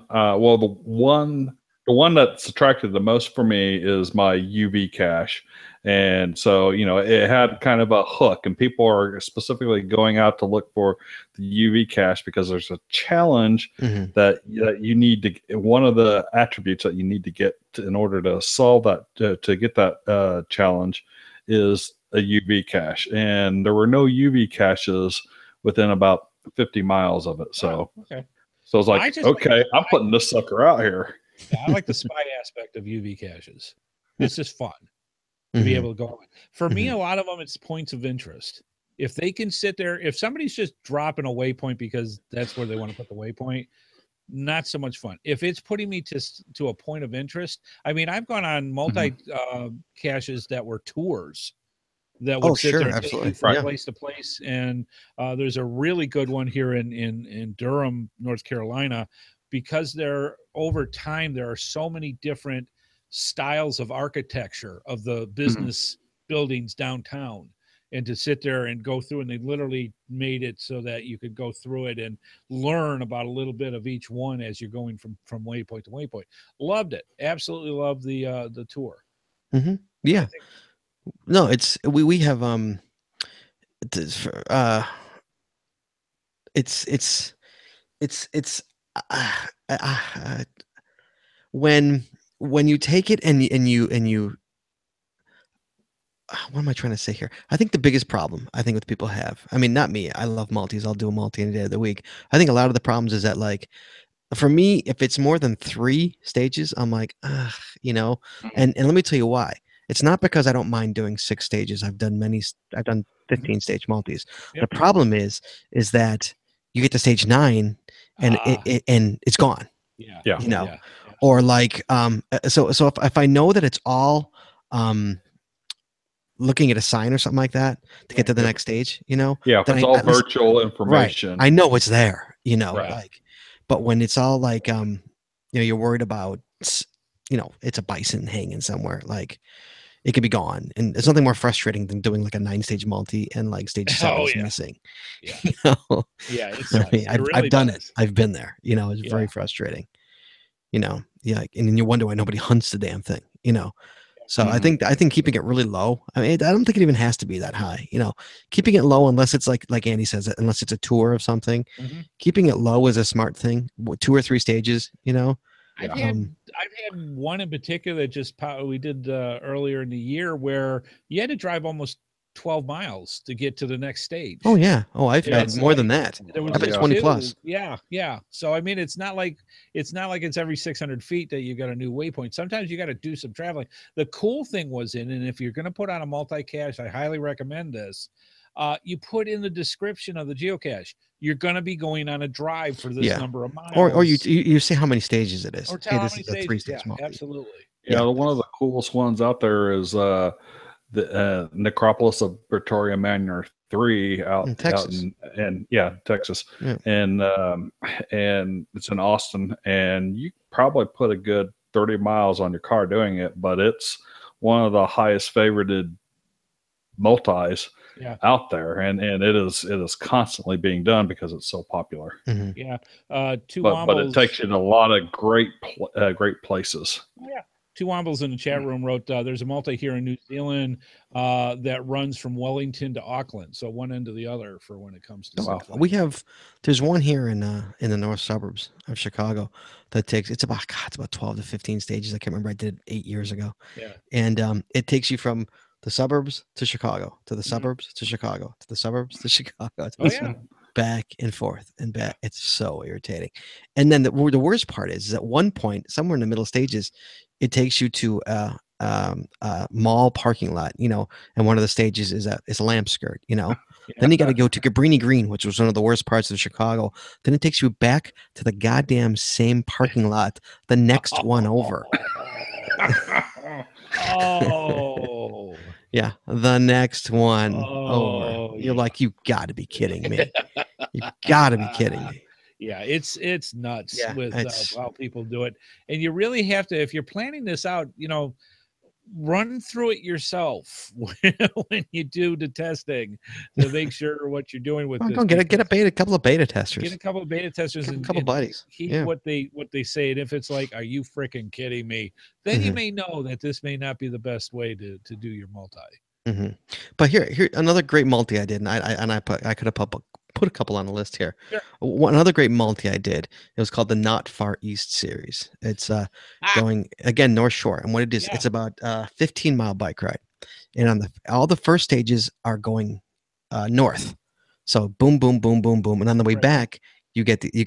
one that's attracted the most for me is my UV cache. And so, it had kind of a hook, and people are specifically going out to look for the UV cache because there's a challenge that you need to, one of the attributes that you need to get in order to solve that, to get that challenge is a UV cache. And there were no UV caches within about 50 miles of it. So, So I was like, I'm putting this sucker out here. Yeah, I like the spy aspect of UV caches. It's just fun to be able to go. For me, a lot of them, it's points of interest. If they can sit there, if somebody's just dropping a waypoint because that's where they want to put the waypoint, not so much fun. If it's putting me to a point of interest, I mean, I've gone on multi caches that were tours that would sit there and take you from place to place. And there's a really good one here in Durham, North Carolina, because over time, there are so many different styles of architecture of the business buildings downtown, and to sit there and go through, and they literally made it so that you could go through it and learn about a little bit of each one as you're going from waypoint to waypoint. Loved it. Absolutely loved the tour. Yeah. No, it's we have when you take it and you what am I trying to say here? I think the biggest problem with people have, I mean, not me, I love multis, I'll do a multi any day of the week. I think a lot of the problems is that, like, for me, if it's more than 3 stages, I'm like, and let me tell you why. It's not because I don't mind doing 6 stages. I've done 15 stage multis. The problem is that you get to stage 9 and it's gone. Or like, so if I know that it's all looking at a sign or something like that to get to the next stage, if it's all virtual information, I know it's there, like, but when it's all like, you're worried about, it's a bison hanging somewhere, like, it could be gone. And it's nothing more frustrating than doing like a 9-stage multi and like stage 7 is missing. I've done it. I've been there, it's very frustrating, and then you wonder why nobody hunts the damn thing, So I think keeping it really low. I mean, I don't think it even has to be that high. Keeping it low, unless it's like Andy says, unless it's a tour of something. Keeping it low is a smart thing. 2 or 3 stages. I've had one in particular that we did earlier in the year where you had to drive almost 12 miles to get to the next stage. Oh yeah. Oh, I've had more than that. I've had 20 plus. Yeah. So I mean, it's not like it's every 600 feet that you got a new waypoint. Sometimes you got to do some traveling. The cool thing was and if you're going to put on a multi-cache, I highly recommend this. You put in the description of the geocache, you're going to be going on a drive for this number of miles. Or you say how many stages it is. Or tell how many stages. 3-stage multi. Absolutely. One of the coolest ones out there is the necropolis of Victoria Manor 3 out in Texas. Texas. Yeah. And it's in Austin, and you probably put a good 30 miles on your car doing it, but it's one of the highest favorited multis. out there, and it is constantly being done because it's so popular. Mm-hmm. Yeah, but it takes you to a lot of great places. Oh, yeah. Two Wombles in the chat room wrote, there's a multi here in New Zealand that runs from Wellington to Auckland. So one end to the other for when it comes to there's one here in the north suburbs of Chicago that takes, it's about 12 to 15 stages. I can't remember. I did it 8 years ago. Yeah. And it takes you from the suburbs to Chicago, to the suburbs to Chicago, to the suburbs to Chicago. Back and forth and back. It's so irritating. And then the worst part is at one point, somewhere in the middle stages, it takes you to a mall parking lot, and one of the stages is a lamp skirt, Then you got to go to Cabrini Green, which was one of the worst parts of Chicago. Then it takes you back to the goddamn same parking lot, the next one over. Oh. Yeah, the next one over. You're like, you got to be kidding me. You got to be kidding me. Yeah, it's nuts with how people do it. And you really have to, if you're planning this out, run through it yourself when you do the testing to make sure what you're doing with this. Get a couple of beta testers. Get a couple of beta testers and a couple buddies. Keep what they say. And if it's like, are you freaking kidding me? Then you may know that this may not be the best way to do your multi. Mm-hmm. But here another great multi I did, and I could have put a couple on the list here. Sure. Another great multi I did. It was called the Not Far East series. It's going again North Shore, and what it is, it's about 15-mile bike ride, and on all the first stages are going north. So boom, boom, boom, boom, boom, and on the way back, you get the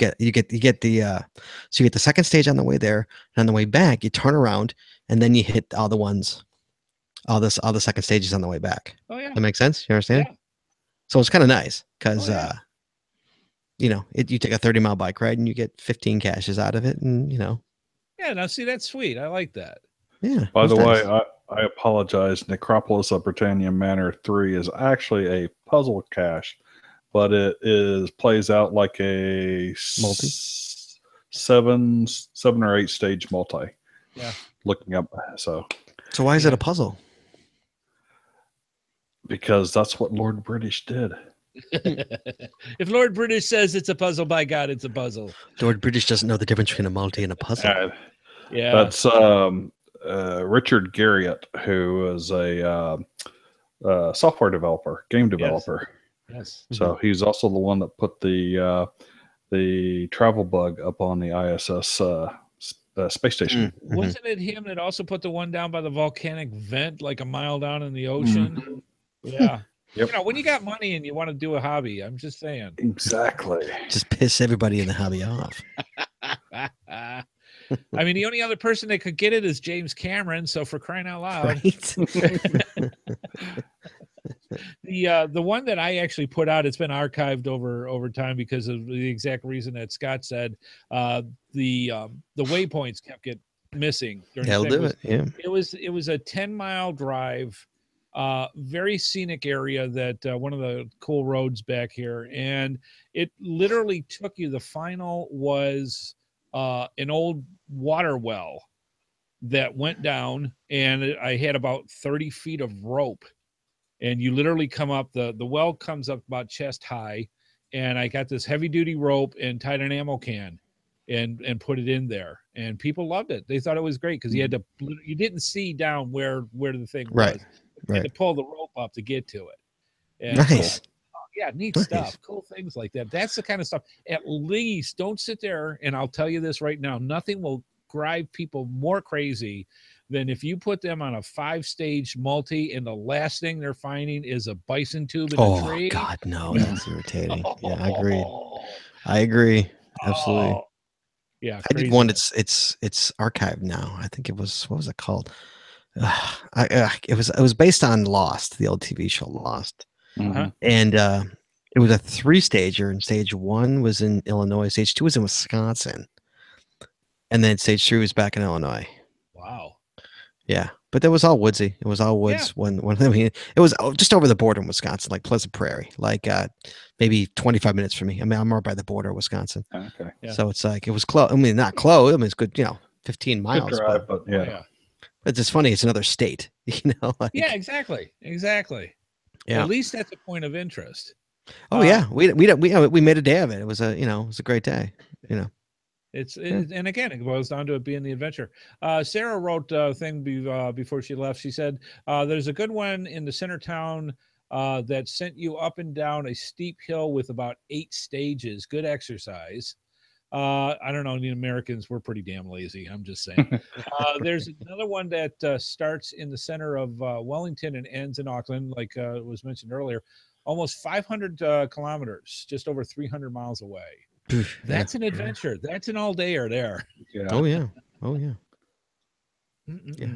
second stage on the way there, and on the way back, you turn around, and then you hit all the second stages on the way back. Oh yeah, that makes sense. You understand? Yeah. So it's kind of nice because, you take a 30-mile bike ride and you get 15 caches out of it, and Yeah, now see, that's sweet. I like that. Yeah. By the way, I apologize. Necropolis of Britannia Manor 3 is actually a puzzle cache, but it plays out like a multi, 7 or 8 stage multi. Yeah. Looking up, so why is it a puzzle? Because that's what Lord British did. If Lord British says it's a puzzle, by God, it's a puzzle. Lord British doesn't know the difference between a multi and a puzzle. Yeah. That's Richard Garriott, who is a software developer, game developer. Yes. So he's also the one that put the travel bug up on the ISS space station. Wasn't it him that also put the one down by the volcanic vent, like a mile down in the ocean? Mm-hmm. Yeah. Yep. When you got money and you want to do a hobby, I'm just saying. Exactly. Just piss everybody in the hobby off. I mean, the only other person that could get it is James Cameron. So for crying out loud. Right? The one that I actually put out, it's been archived over time because of the exact reason that Scott said. The waypoints kept getting missing. They'll do it. Yeah. It was a 10-mile drive. Very scenic area that one of the cool roads back here, and it literally took you, the final was an old water well that went down, and I had about 30 feet of rope, and you literally come up, the well comes up about chest high, and I got this heavy duty rope and tied an ammo can and put it in there, and people loved it. They thought it was great because you didn't see down where the thing was. You had to pull the rope up to get to it. And nice. Neat stuff. Cool things like that. That's the kind of stuff. At least don't sit there, and I'll tell you this right now, nothing will drive people more crazy than if you put them on a 5-stage multi and the last thing they're finding is a bison tube in a tree. Oh God, no, that's irritating. Yeah, I agree. Absolutely. Yeah, I did one. It's archived now. I think it was, what was it called? It was based on Lost, the old TV show Lost. Uh-huh. And it was a 3-stager, and stage 1 was in Illinois, stage 2 was in Wisconsin, and then stage 3 was back in Illinois. Wow. Yeah, but that was all woodsy. It was all woods. When I mean, it was just over the border in Wisconsin, like Pleasant Prairie, like maybe 25 minutes from me. I mean, I'm right by the border of Wisconsin. Okay. Yeah. So it's like, it was close. I mean, not close. I mean, it's good, 15 miles. Good drive, but yeah. It's just funny. It's another state, Like, yeah, exactly. At least that's a point of interest. Oh yeah, we made a day of it. It was a great day. And again, it boils down to it being the adventure. Sarah wrote a thing before she left. She said, there's a good one in the center town that sent you up and down a steep hill with about 8 stages. Good exercise. I don't know. The Americans, we're pretty damn lazy. I'm just saying. There's another one that starts in the center of Wellington and ends in Auckland, like was mentioned earlier. Almost 500 kilometers, just over 300 miles away. That's an adventure. That's an all-dayer there. Yeah. Oh yeah. Yeah.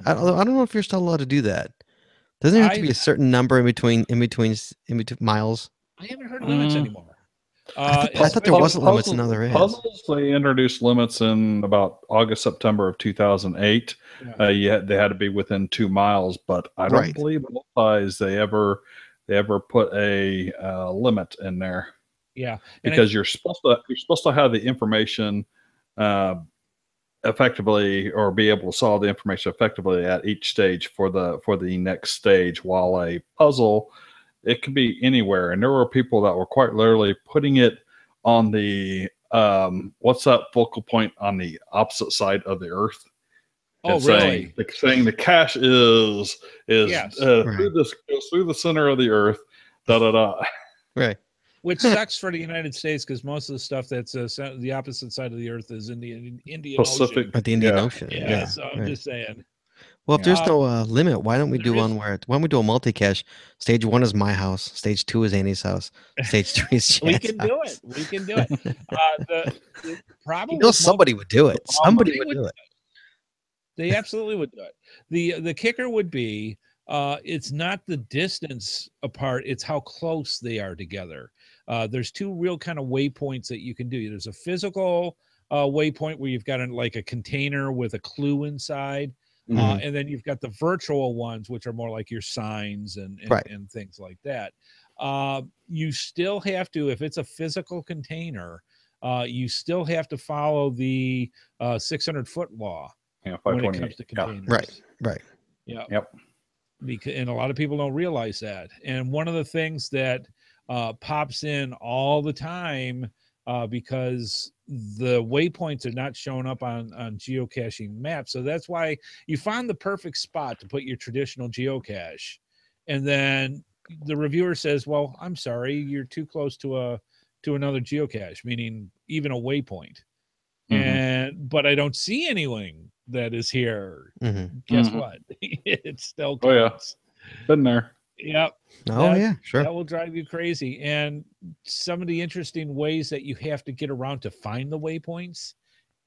I don't know if you're still allowed to do that. Doesn't there have to be a certain number in between miles? I haven't heard limits anymore. I thought there wasn't limits, and now there is. Puzzles, they introduced limits in about August, September of 2008. Yeah. They had to be within 2 miles, but I don't believe multis they ever put a limit in there. Yeah, because you're supposed to have the information effectively, or be able to solve the information effectively at each stage for the next stage. While a puzzle, it could be anywhere, and there were people that were quite literally putting it on the what's that focal point on the opposite side of the Earth. Oh, really? Saying the cache is through the center of the Earth. Right. Which sucks for the United States, because most of the stuff that's the opposite side of the Earth is in the Indian Ocean. At the Indian Ocean. Yeah. So I'm just saying. Well, if there's no limit, why don't we do why don't we do a multi-cache? Stage 1 is my house. Stage 2 is Annie's house. Stage 3 is Chad's house. We can do it. The problem somebody would do it. Somebody would do it. They absolutely would do it. The kicker would be it's not the distance apart, it's how close they are together. There's 2 real kind of waypoints that you can do. There's a physical waypoint where you've got a container with a clue inside. And then you've got the virtual ones, which are more like your signs and things like that. You still have to, if it's a physical container, you still have to follow the 600-foot law when it comes to containers. Right. Yeah. Yep. And a lot of people don't realize that. And one of the things that pops in all the time, because the waypoints are not showing up on geocaching maps. So that's why you found the perfect spot to put your traditional geocache. And then the reviewer says, well, I'm sorry, you're too close to another geocache, meaning even a waypoint. But I don't see anything that is here. Guess what? It still counts. Oh yeah. Been there. Yep. Sure. That will drive you crazy. And some of the interesting ways that you have to get around to find the waypoints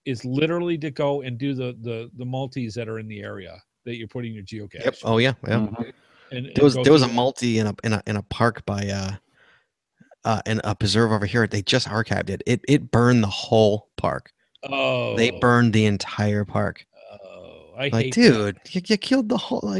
is literally to go and do the multis that are in the area that you're putting your geocache. Yep. Oh yeah. And there was a multi in a park by in a preserve over here. They just archived it. It burned the whole park. Oh. They burned the entire park. Oh, I hate dude, you killed the whole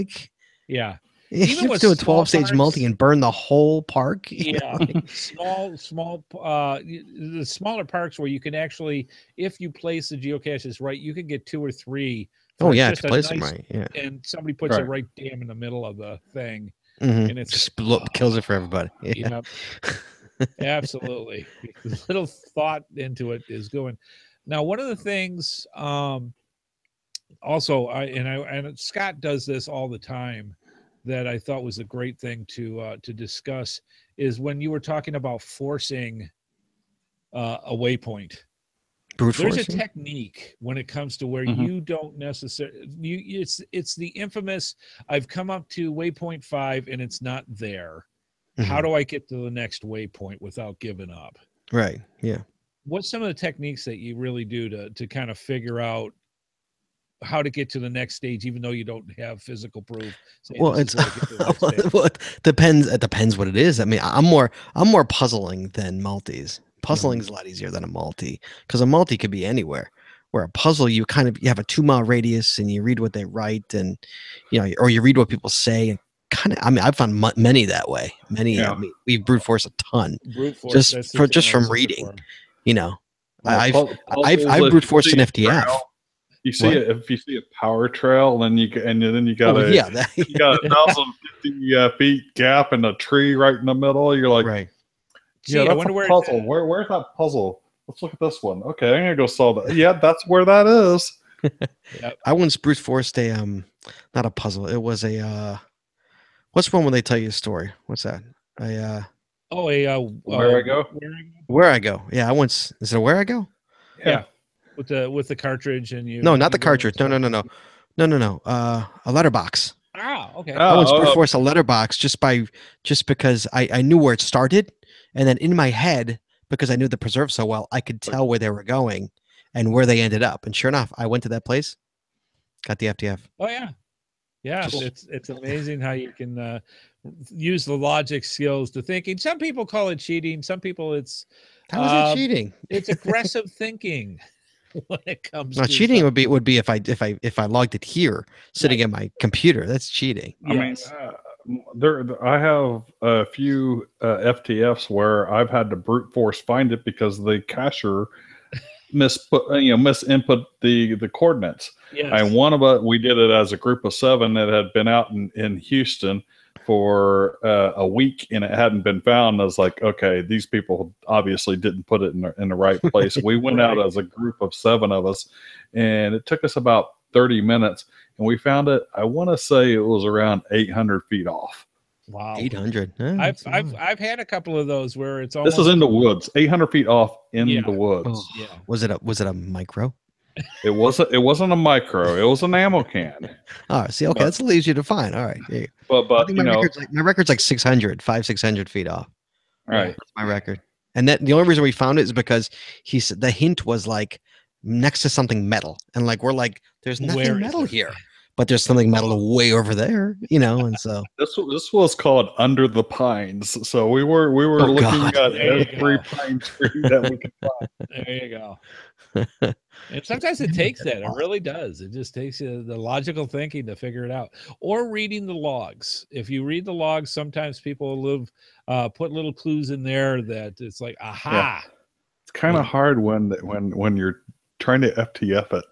Yeah. Even with a 12-stage multi and burn the whole park. Yeah, small. The smaller parks where you can actually, if you place the geocaches right, you can get 2 or 3. Oh yeah, to place them right. Yeah, and somebody puts it right damn in the middle of the thing, and it's just kills it for everybody. Yeah, absolutely. A little thought into it is going. Now, one of the things, also, and Scott does this all the time, that I thought was a great thing to discuss, is when you were talking about forcing a waypoint. There's a technique when it comes to where you don't necessarily it's the infamous I've come up to waypoint 5 and it's not there. How do I get to the next waypoint without giving up? Right. Yeah. What's some of the techniques that you really do to kind of figure out how to get to the next stage, even though you don't have physical proof? Well, it depends. It depends what it is. I mean, I'm more puzzling than multis. Puzzling is a lot easier than a multi, because a multi could be anywhere. Where a puzzle, you have a 2-mile radius and you read what they write, and or you read what people say. And I've found many that way. Many. I mean, we brute force a ton. Brute force, just from reading. I've brute forced an FTF. You see it if you see a power trail, then you got you got 1,050 feet gap and a tree right in the middle. You're like, right. Yeah, that's a puzzle. Where's that puzzle? Let's look at this one. Okay, I'm gonna go solve that. Yeah, that's where that is. Yep. I once brute forced a not a puzzle. It was a what's one when they tell you a story? What's that? Where I go. Where I go. Yeah, I once. Is it Where I Go? Yeah. With the cartridge and you. No, not the cartridge. No. A letterbox. Ah, okay. I once brute forced a letterbox just because I knew where it started, and then in my head, because I knew the preserve so well, I could tell where they were going and where they ended up. And sure enough, I went to that place, got the FTF. Oh yeah. Yeah, it's amazing how you can use the logic skills to thinking. Some people call it cheating. Some people how is it cheating? It's aggressive thinking when it comes. No, to cheating would be if I logged it here, sitting at my computer. That's cheating. Yes. I mean, I have a few FTFs where I've had to brute force find it because the cacher misinput the coordinates. Yes. And we did it as a group of 7 that had been out in Houston for a week and it hadn't been found. I was like, okay, these people obviously didn't put it in the right place. We went out as a group of 7 of us, and it took us about 30 minutes, and we found it. I want to say it was around 800 feet off. Wow, 800. I've had a couple of those where it's almost. This is in the woods, 800 feet off in the woods. Oh, yeah. Was it a micro? It wasn't a micro. It was an ammo can. All right. See, okay, that's a little easier to find. All right. Yeah. But my record's like 600 feet off. All right. That's my record. And that the only reason we found it is because he said the hint was like next to something metal, and like we're like, there's nothing metal here, but there's something metal way over there, and so this was called Under the Pines. So we were looking at every pine tree that we could find. There you go. And sometimes it takes that. It really does. It just takes the logical thinking to figure it out, or reading the logs. If you read the logs, sometimes people put little clues in there that it's like, aha. Yeah. It's kind of hard when you're trying to FTF it.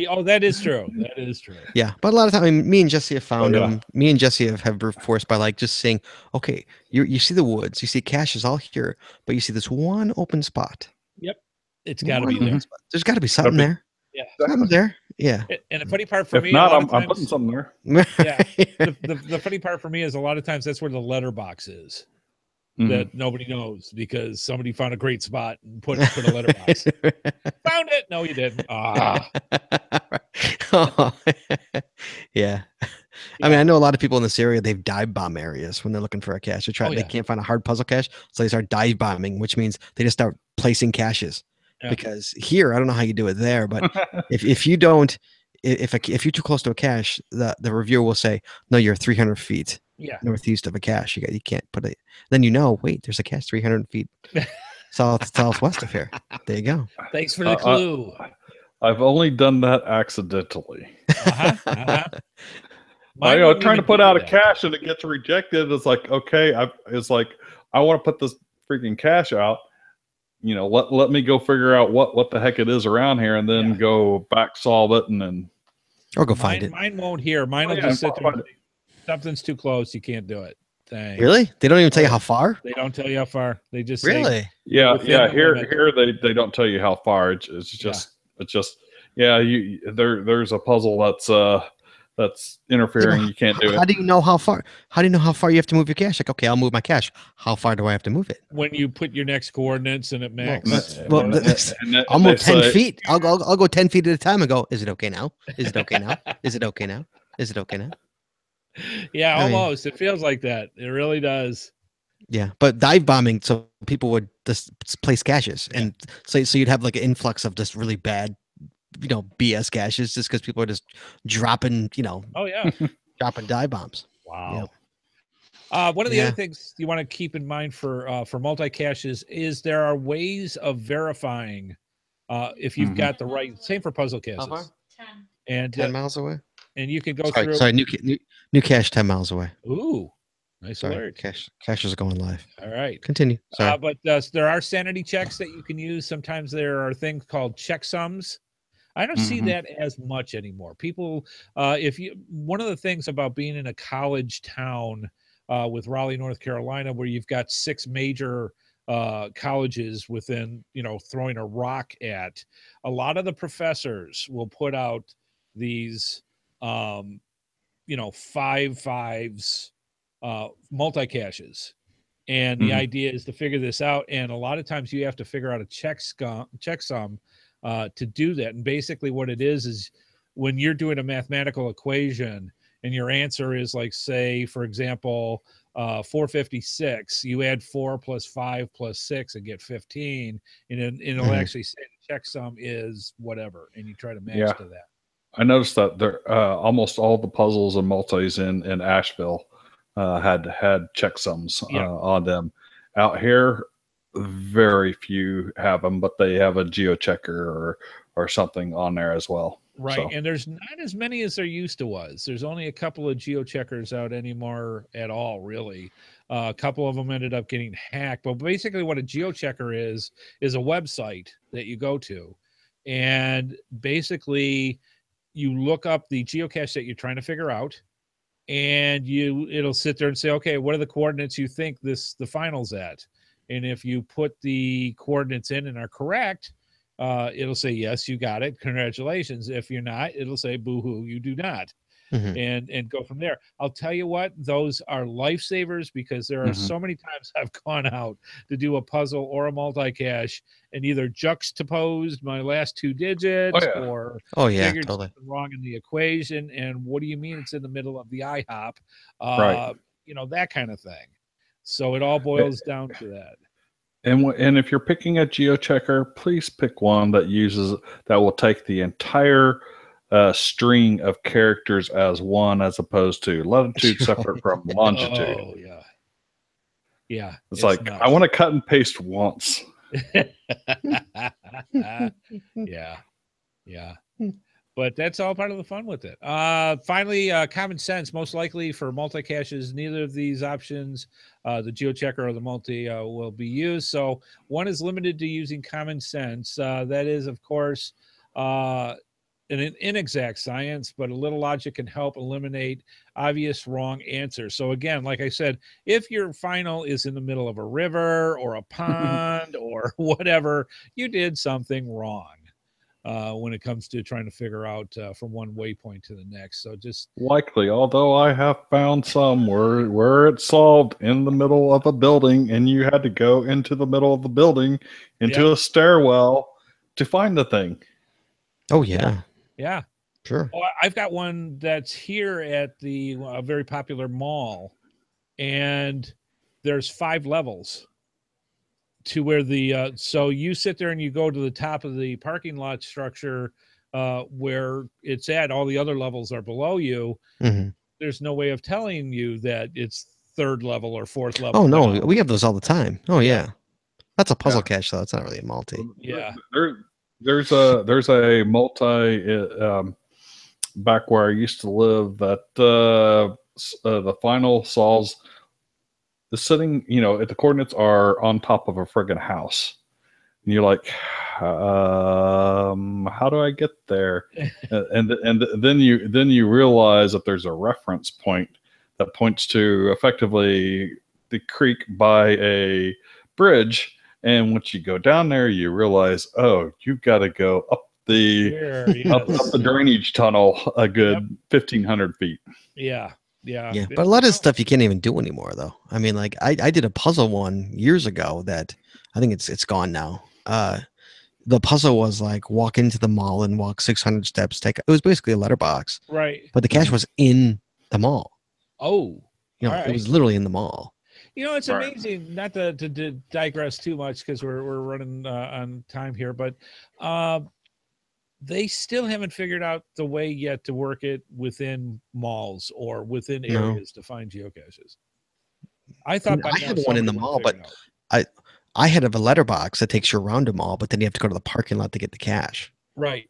Oh, that is true. That is true. Yeah, but a lot of time, me and Jesse have found them. Me and Jesse have brute forced by like just saying, okay, you see the woods, you see caches all here, but you see this one open spot. Yep. It's got to be there. There's got to be something there. Yeah. Something there. Yeah. And the funny part for me, not, I'm putting something there. Yeah. The funny part for me is a lot of times that's where the letterbox is. That nobody knows because somebody found a great spot and put a letterbox. Found it. No, you didn't. Yeah. I mean, I know a lot of people in this area, they've dive bomb areas when they're looking for a cache. They can't find a hard puzzle cache, so they start dive bombing, which means they just start placing caches. Yeah. Because here, I don't know how you do it there, but if you don't, if you're too close to a cache, the reviewer will say, no, you're 300 feet northeast of a cache. You can't put it. Then wait, there's a cache 300 feet southwest of here. There you go. Thanks for the clue. I've only done that accidentally. Trying to put out a cache and it gets rejected. It's like, okay, I want to put this freaking cache out. Let me go figure out what the heck it is around here, and then go back solve it, and then or go find it. Mine won't hear. Mine will just sit there. Something's too close. You can't do it. Thanks. Really? They don't even tell you how far? They don't tell you how far. They just really. Say, Here they don't tell you how far. It's just there's a puzzle that's interfering. You can't do it. How do you know how far? How do you know how far you have to move your cache? Like, okay, I'll move my cache. How far do I have to move it? When you put your next coordinates and it max. I'll move 10 feet. I'll go 10 feet at a time and go, is it okay now? Is it okay now? Is it okay now? Is it okay now? Yeah, almost. It feels like that. It really does. Yeah, but dive bombing, so people would just place caches, and so you'd have like an influx of just really bad, BS caches, just because people are just dropping, dropping dive bombs. Wow. One of the other things you want to keep in mind for multi-caches is there are ways of verifying if you've got the right. Same for puzzle caches. How far? 10. And 10 miles away. And you can go through. Sorry, new cache 10 miles away. Ooh, nice alert. Caches are going live. All right. Continue. Sorry. But there are sanity checks that you can use. Sometimes there are things called checksums. I don't see that as much anymore. People, one of the things about being in a college town with Raleigh, North Carolina, where you've got 6 major colleges within, throwing a rock at, a lot of the professors will put out these, 5/5s multi-caches. And the idea is to figure this out. And a lot of times you have to figure out a checksum to do that. And basically what it is when you're doing a mathematical equation and your answer is like, say, for example, 456, you add 4 plus 5 plus 6 and get 15. And it'll actually say the checksum is whatever. And you try to match to that. I noticed that there almost all the puzzles and multis in Asheville had checksums on them. Out here, very few have them, but they have a geochecker or something on there as well. Right, so. And there's not as many as there used to was. There's only a couple of geocheckers out anymore at all, really. A couple of them ended up getting hacked. But basically what a geochecker is a website that you go to. And basically you look up the geocache that you're trying to figure out. And it'll sit there and say, okay, what are the coordinates you think the final's at? And if you put the coordinates in and are correct, it'll say, yes, you got it. Congratulations. If you're not, it'll say, boo-hoo, you do not. And go from there. I'll tell you what, those are lifesavers, because there are so many times I've gone out to do a puzzle or a multi-cache and either juxtaposed my last 2 digits or figured something wrong in the equation. And what do you mean it's in the middle of the IHOP? That kind of thing. So it all boils down to that. And if you're picking a geochecker, please pick one that will take the entire string of characters as one, as opposed to latitude separate from longitude. Oh yeah. It's like nuts. I want to cut and paste once. Yeah. But that's all part of the fun with it. Finally, common sense. Most likely for multi-caches, neither of these options, the geochecker or the multi, will be used. So one is limited to using common sense. That is, of course, an inexact science, but a little logic can help eliminate obvious wrong answers. So again, like I said, if your final is in the middle of a river or a pond or whatever, you did something wrong. When it comes to trying to figure out from one waypoint to the next. So just likely, although I have found some where it's solved in the middle of a building and you had to go into the middle of the building into a stairwell to find the thing. Oh yeah. Yeah. Sure. Well, I've got one that's here at the very popular mall, and there's 5 levels to where so you sit there and you go to the top of the parking lot structure where it's at. All the other levels are below you. There's no way of telling you that it's 3rd level or 4th level. Oh no, we have those all the time. Oh yeah. That's a puzzle cache though. It's not really a multi. Yeah. There's a multi back where I used to live that the final solves the sitting, the coordinates are on top of a friggin' house. And you're like, how do I get there? and then you realize that there's a reference point that points to effectively the creek by a bridge. And once you go down there, you realize, oh, you've got to go up up the drainage tunnel a good 1,500 feet. Yeah. But a lot of stuff you can't even do anymore, though. I mean, like I did a puzzle one years ago that I think it's gone now. The puzzle was like walk into the mall and walk 600 steps. It was basically a letterbox, right? But the cache was in the mall. Oh, it was literally in the mall. It's amazing. Not to digress too much because we're running on time here, but they still haven't figured out the way yet to work it within malls or within areas to find geocaches. I thought I had one in the mall, but I had a letterbox that takes you around a mall, but then you have to go to the parking lot to get the cache. Right.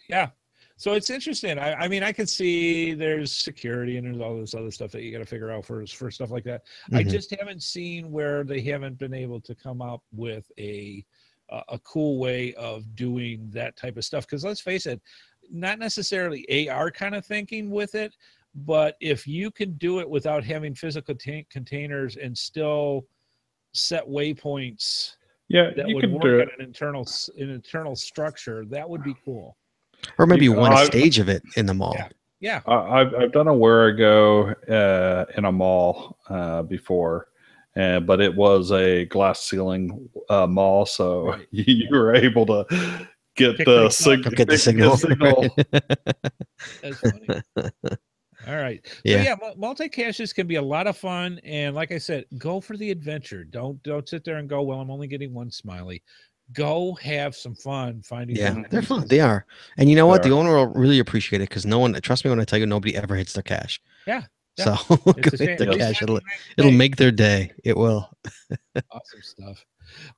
Yeah. So it's interesting. I mean, I could see there's security and there's all this other stuff that you got to figure out for stuff like that. I just haven't seen where they haven't been able to come up with a a cool way of doing that type of stuff. Because let's face it, not necessarily AR kind of thinking with it, but if you can do it without having physical containers and still set waypoints, that you would can work do at it. an internal structure, that would be cool. Or maybe one stage of it in the mall. Yeah. I've done a where I go in a mall before, but it was a glass ceiling mall, so Right. you were able to get the signal. That's funny. All right. Yeah. So yeah, multi-caches can be a lot of fun, and like I said, go for the adventure. Don't sit there and go, well, I'm only getting one smiley. Go have some fun finding. Yeah, they're fun. They are. And you know what? The owner will really appreciate it because no one, trust me when I tell you, nobody ever hits their cache. Yeah. So hit their cache. It'll make their day. It will. Awesome stuff.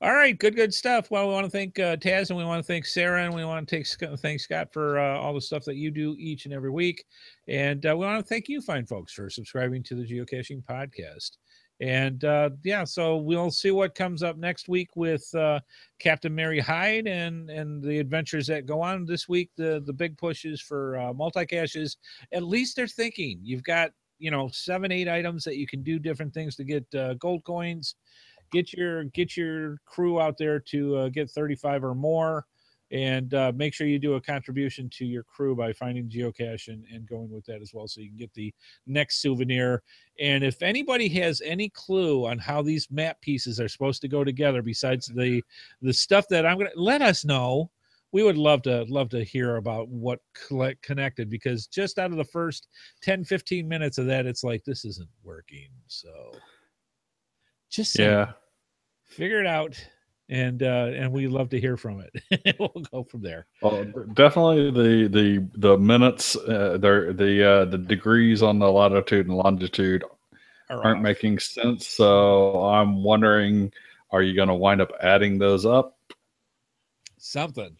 All right, good stuff. Well, we want to thank Taz, and we want to thank Sarah, and we want to thank Scott for all the stuff that you do each and every week. And we want to thank you, fine folks, for subscribing to the Geocaching Podcast. And so we'll see what comes up next week with Captain Mary Hyde and the adventures that go on this week. The big pushes for multi-caches. At least they're thinking. You've got 7-8 items that you can do different things to get gold coins. Get your crew out there to get 35 or more, and make sure you do a contribution to your crew by finding geocache and going with that as well, so you can get the next souvenir. And if anybody has any clue on how these map pieces are supposed to go together, besides the stuff that I'm gonna, let us know. We would love to hear about what connected, because just out of the first 10-15 minutes of that, it's like, this isn't working. So just figure it out, and we love to hear from it. We'll go from there. Well, definitely the minutes, the degrees on the latitude and longitude aren't making sense. So I'm wondering, are you going to wind up adding those up? Something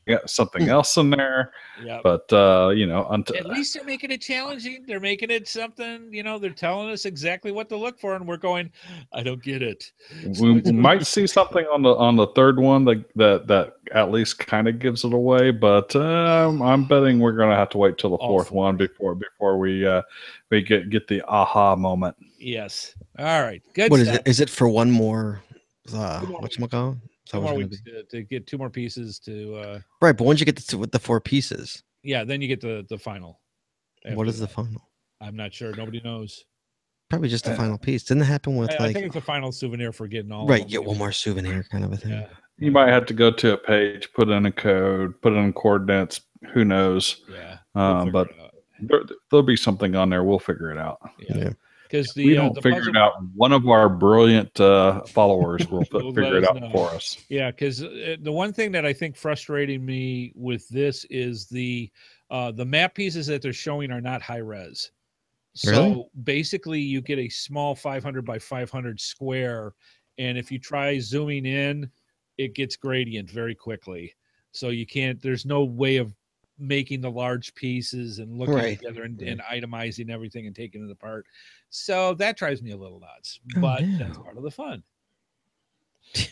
else in there. Yeah, but at least they're making it challenging. They're making it something. They're telling us exactly what to look for, and we're going, I don't get it. We might see something on the third one that at least kind of gives it away. But I'm betting we're going to have to wait till the fourth one before we get the aha moment. Yes. All right. Good. What is it? Is it for one more? Whatchamacallit? 2 more weeks to get 2 more pieces to right, but once you get with the 4 pieces, then you get the final. What is the final? I'm not sure. Nobody knows. Probably just the final piece. Didn't it happen with I think it's a final souvenir for getting all right? Get one more souvenir, kind of a thing. Yeah. You might have to go to a page, put in a code, put in coordinates. Who knows? Yeah. But there'll be something on there. We'll figure it out. Yeah. Because we don't figure it out. One of our brilliant followers will figure it out for us. Yeah, because the one thing that I think frustrating me with this is the map pieces that they're showing are not high res. So basically, you get a small 500 by 500 square, and if you try zooming in, it gets gradient very quickly. So you can't. There's no way of making the large pieces and looking together and itemizing everything and taking it apart. So that drives me a little nuts, but that's part of the fun.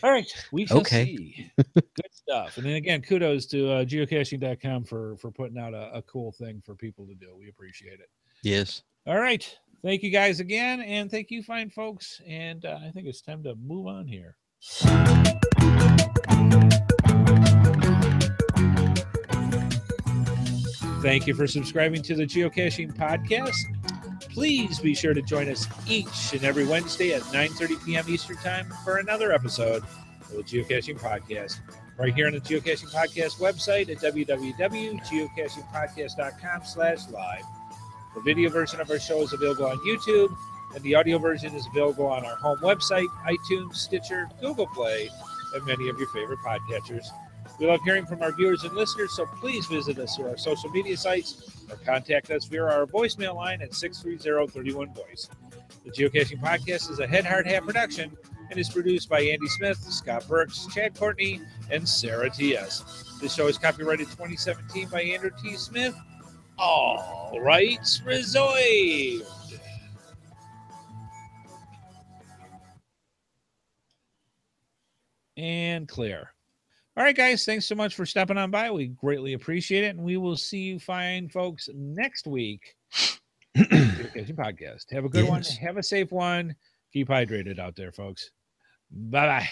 All right, we shall see. Good stuff. And then again, kudos to geocaching.com for putting out a cool thing for people to do. We appreciate it. Yes. All right. Thank you guys again, and thank you, fine folks. And I think it's time to move on here. Thank you for subscribing to the Geocaching Podcast. Please be sure to join us each and every Wednesday at 9:30 p.m. Eastern Time for another episode of the Geocaching Podcast. Right here on the Geocaching Podcast website at www.geocachingpodcast.com/live. The video version of our show is available on YouTube, and the audio version is available on our home website, iTunes, Stitcher, Google Play, and many of your favorite podcatchers. We love hearing from our viewers and listeners, so please visit us through our social media sites or contact us via our voicemail line at 630-31-VOICE. The Geocaching Podcast is a Headhardhat production and is produced by Andy Smith, Scott Burks, Chad Courtney, and Sarah T.S. This show is copyrighted 2017 by Andrew T. Smith. All rights reserved. And clear. All right, guys. Thanks so much for stepping on by. We greatly appreciate it. And we will see you fine folks next week. Geocaching Podcast. Have a good one. Have a safe one. Keep hydrated out there, folks. Bye-bye.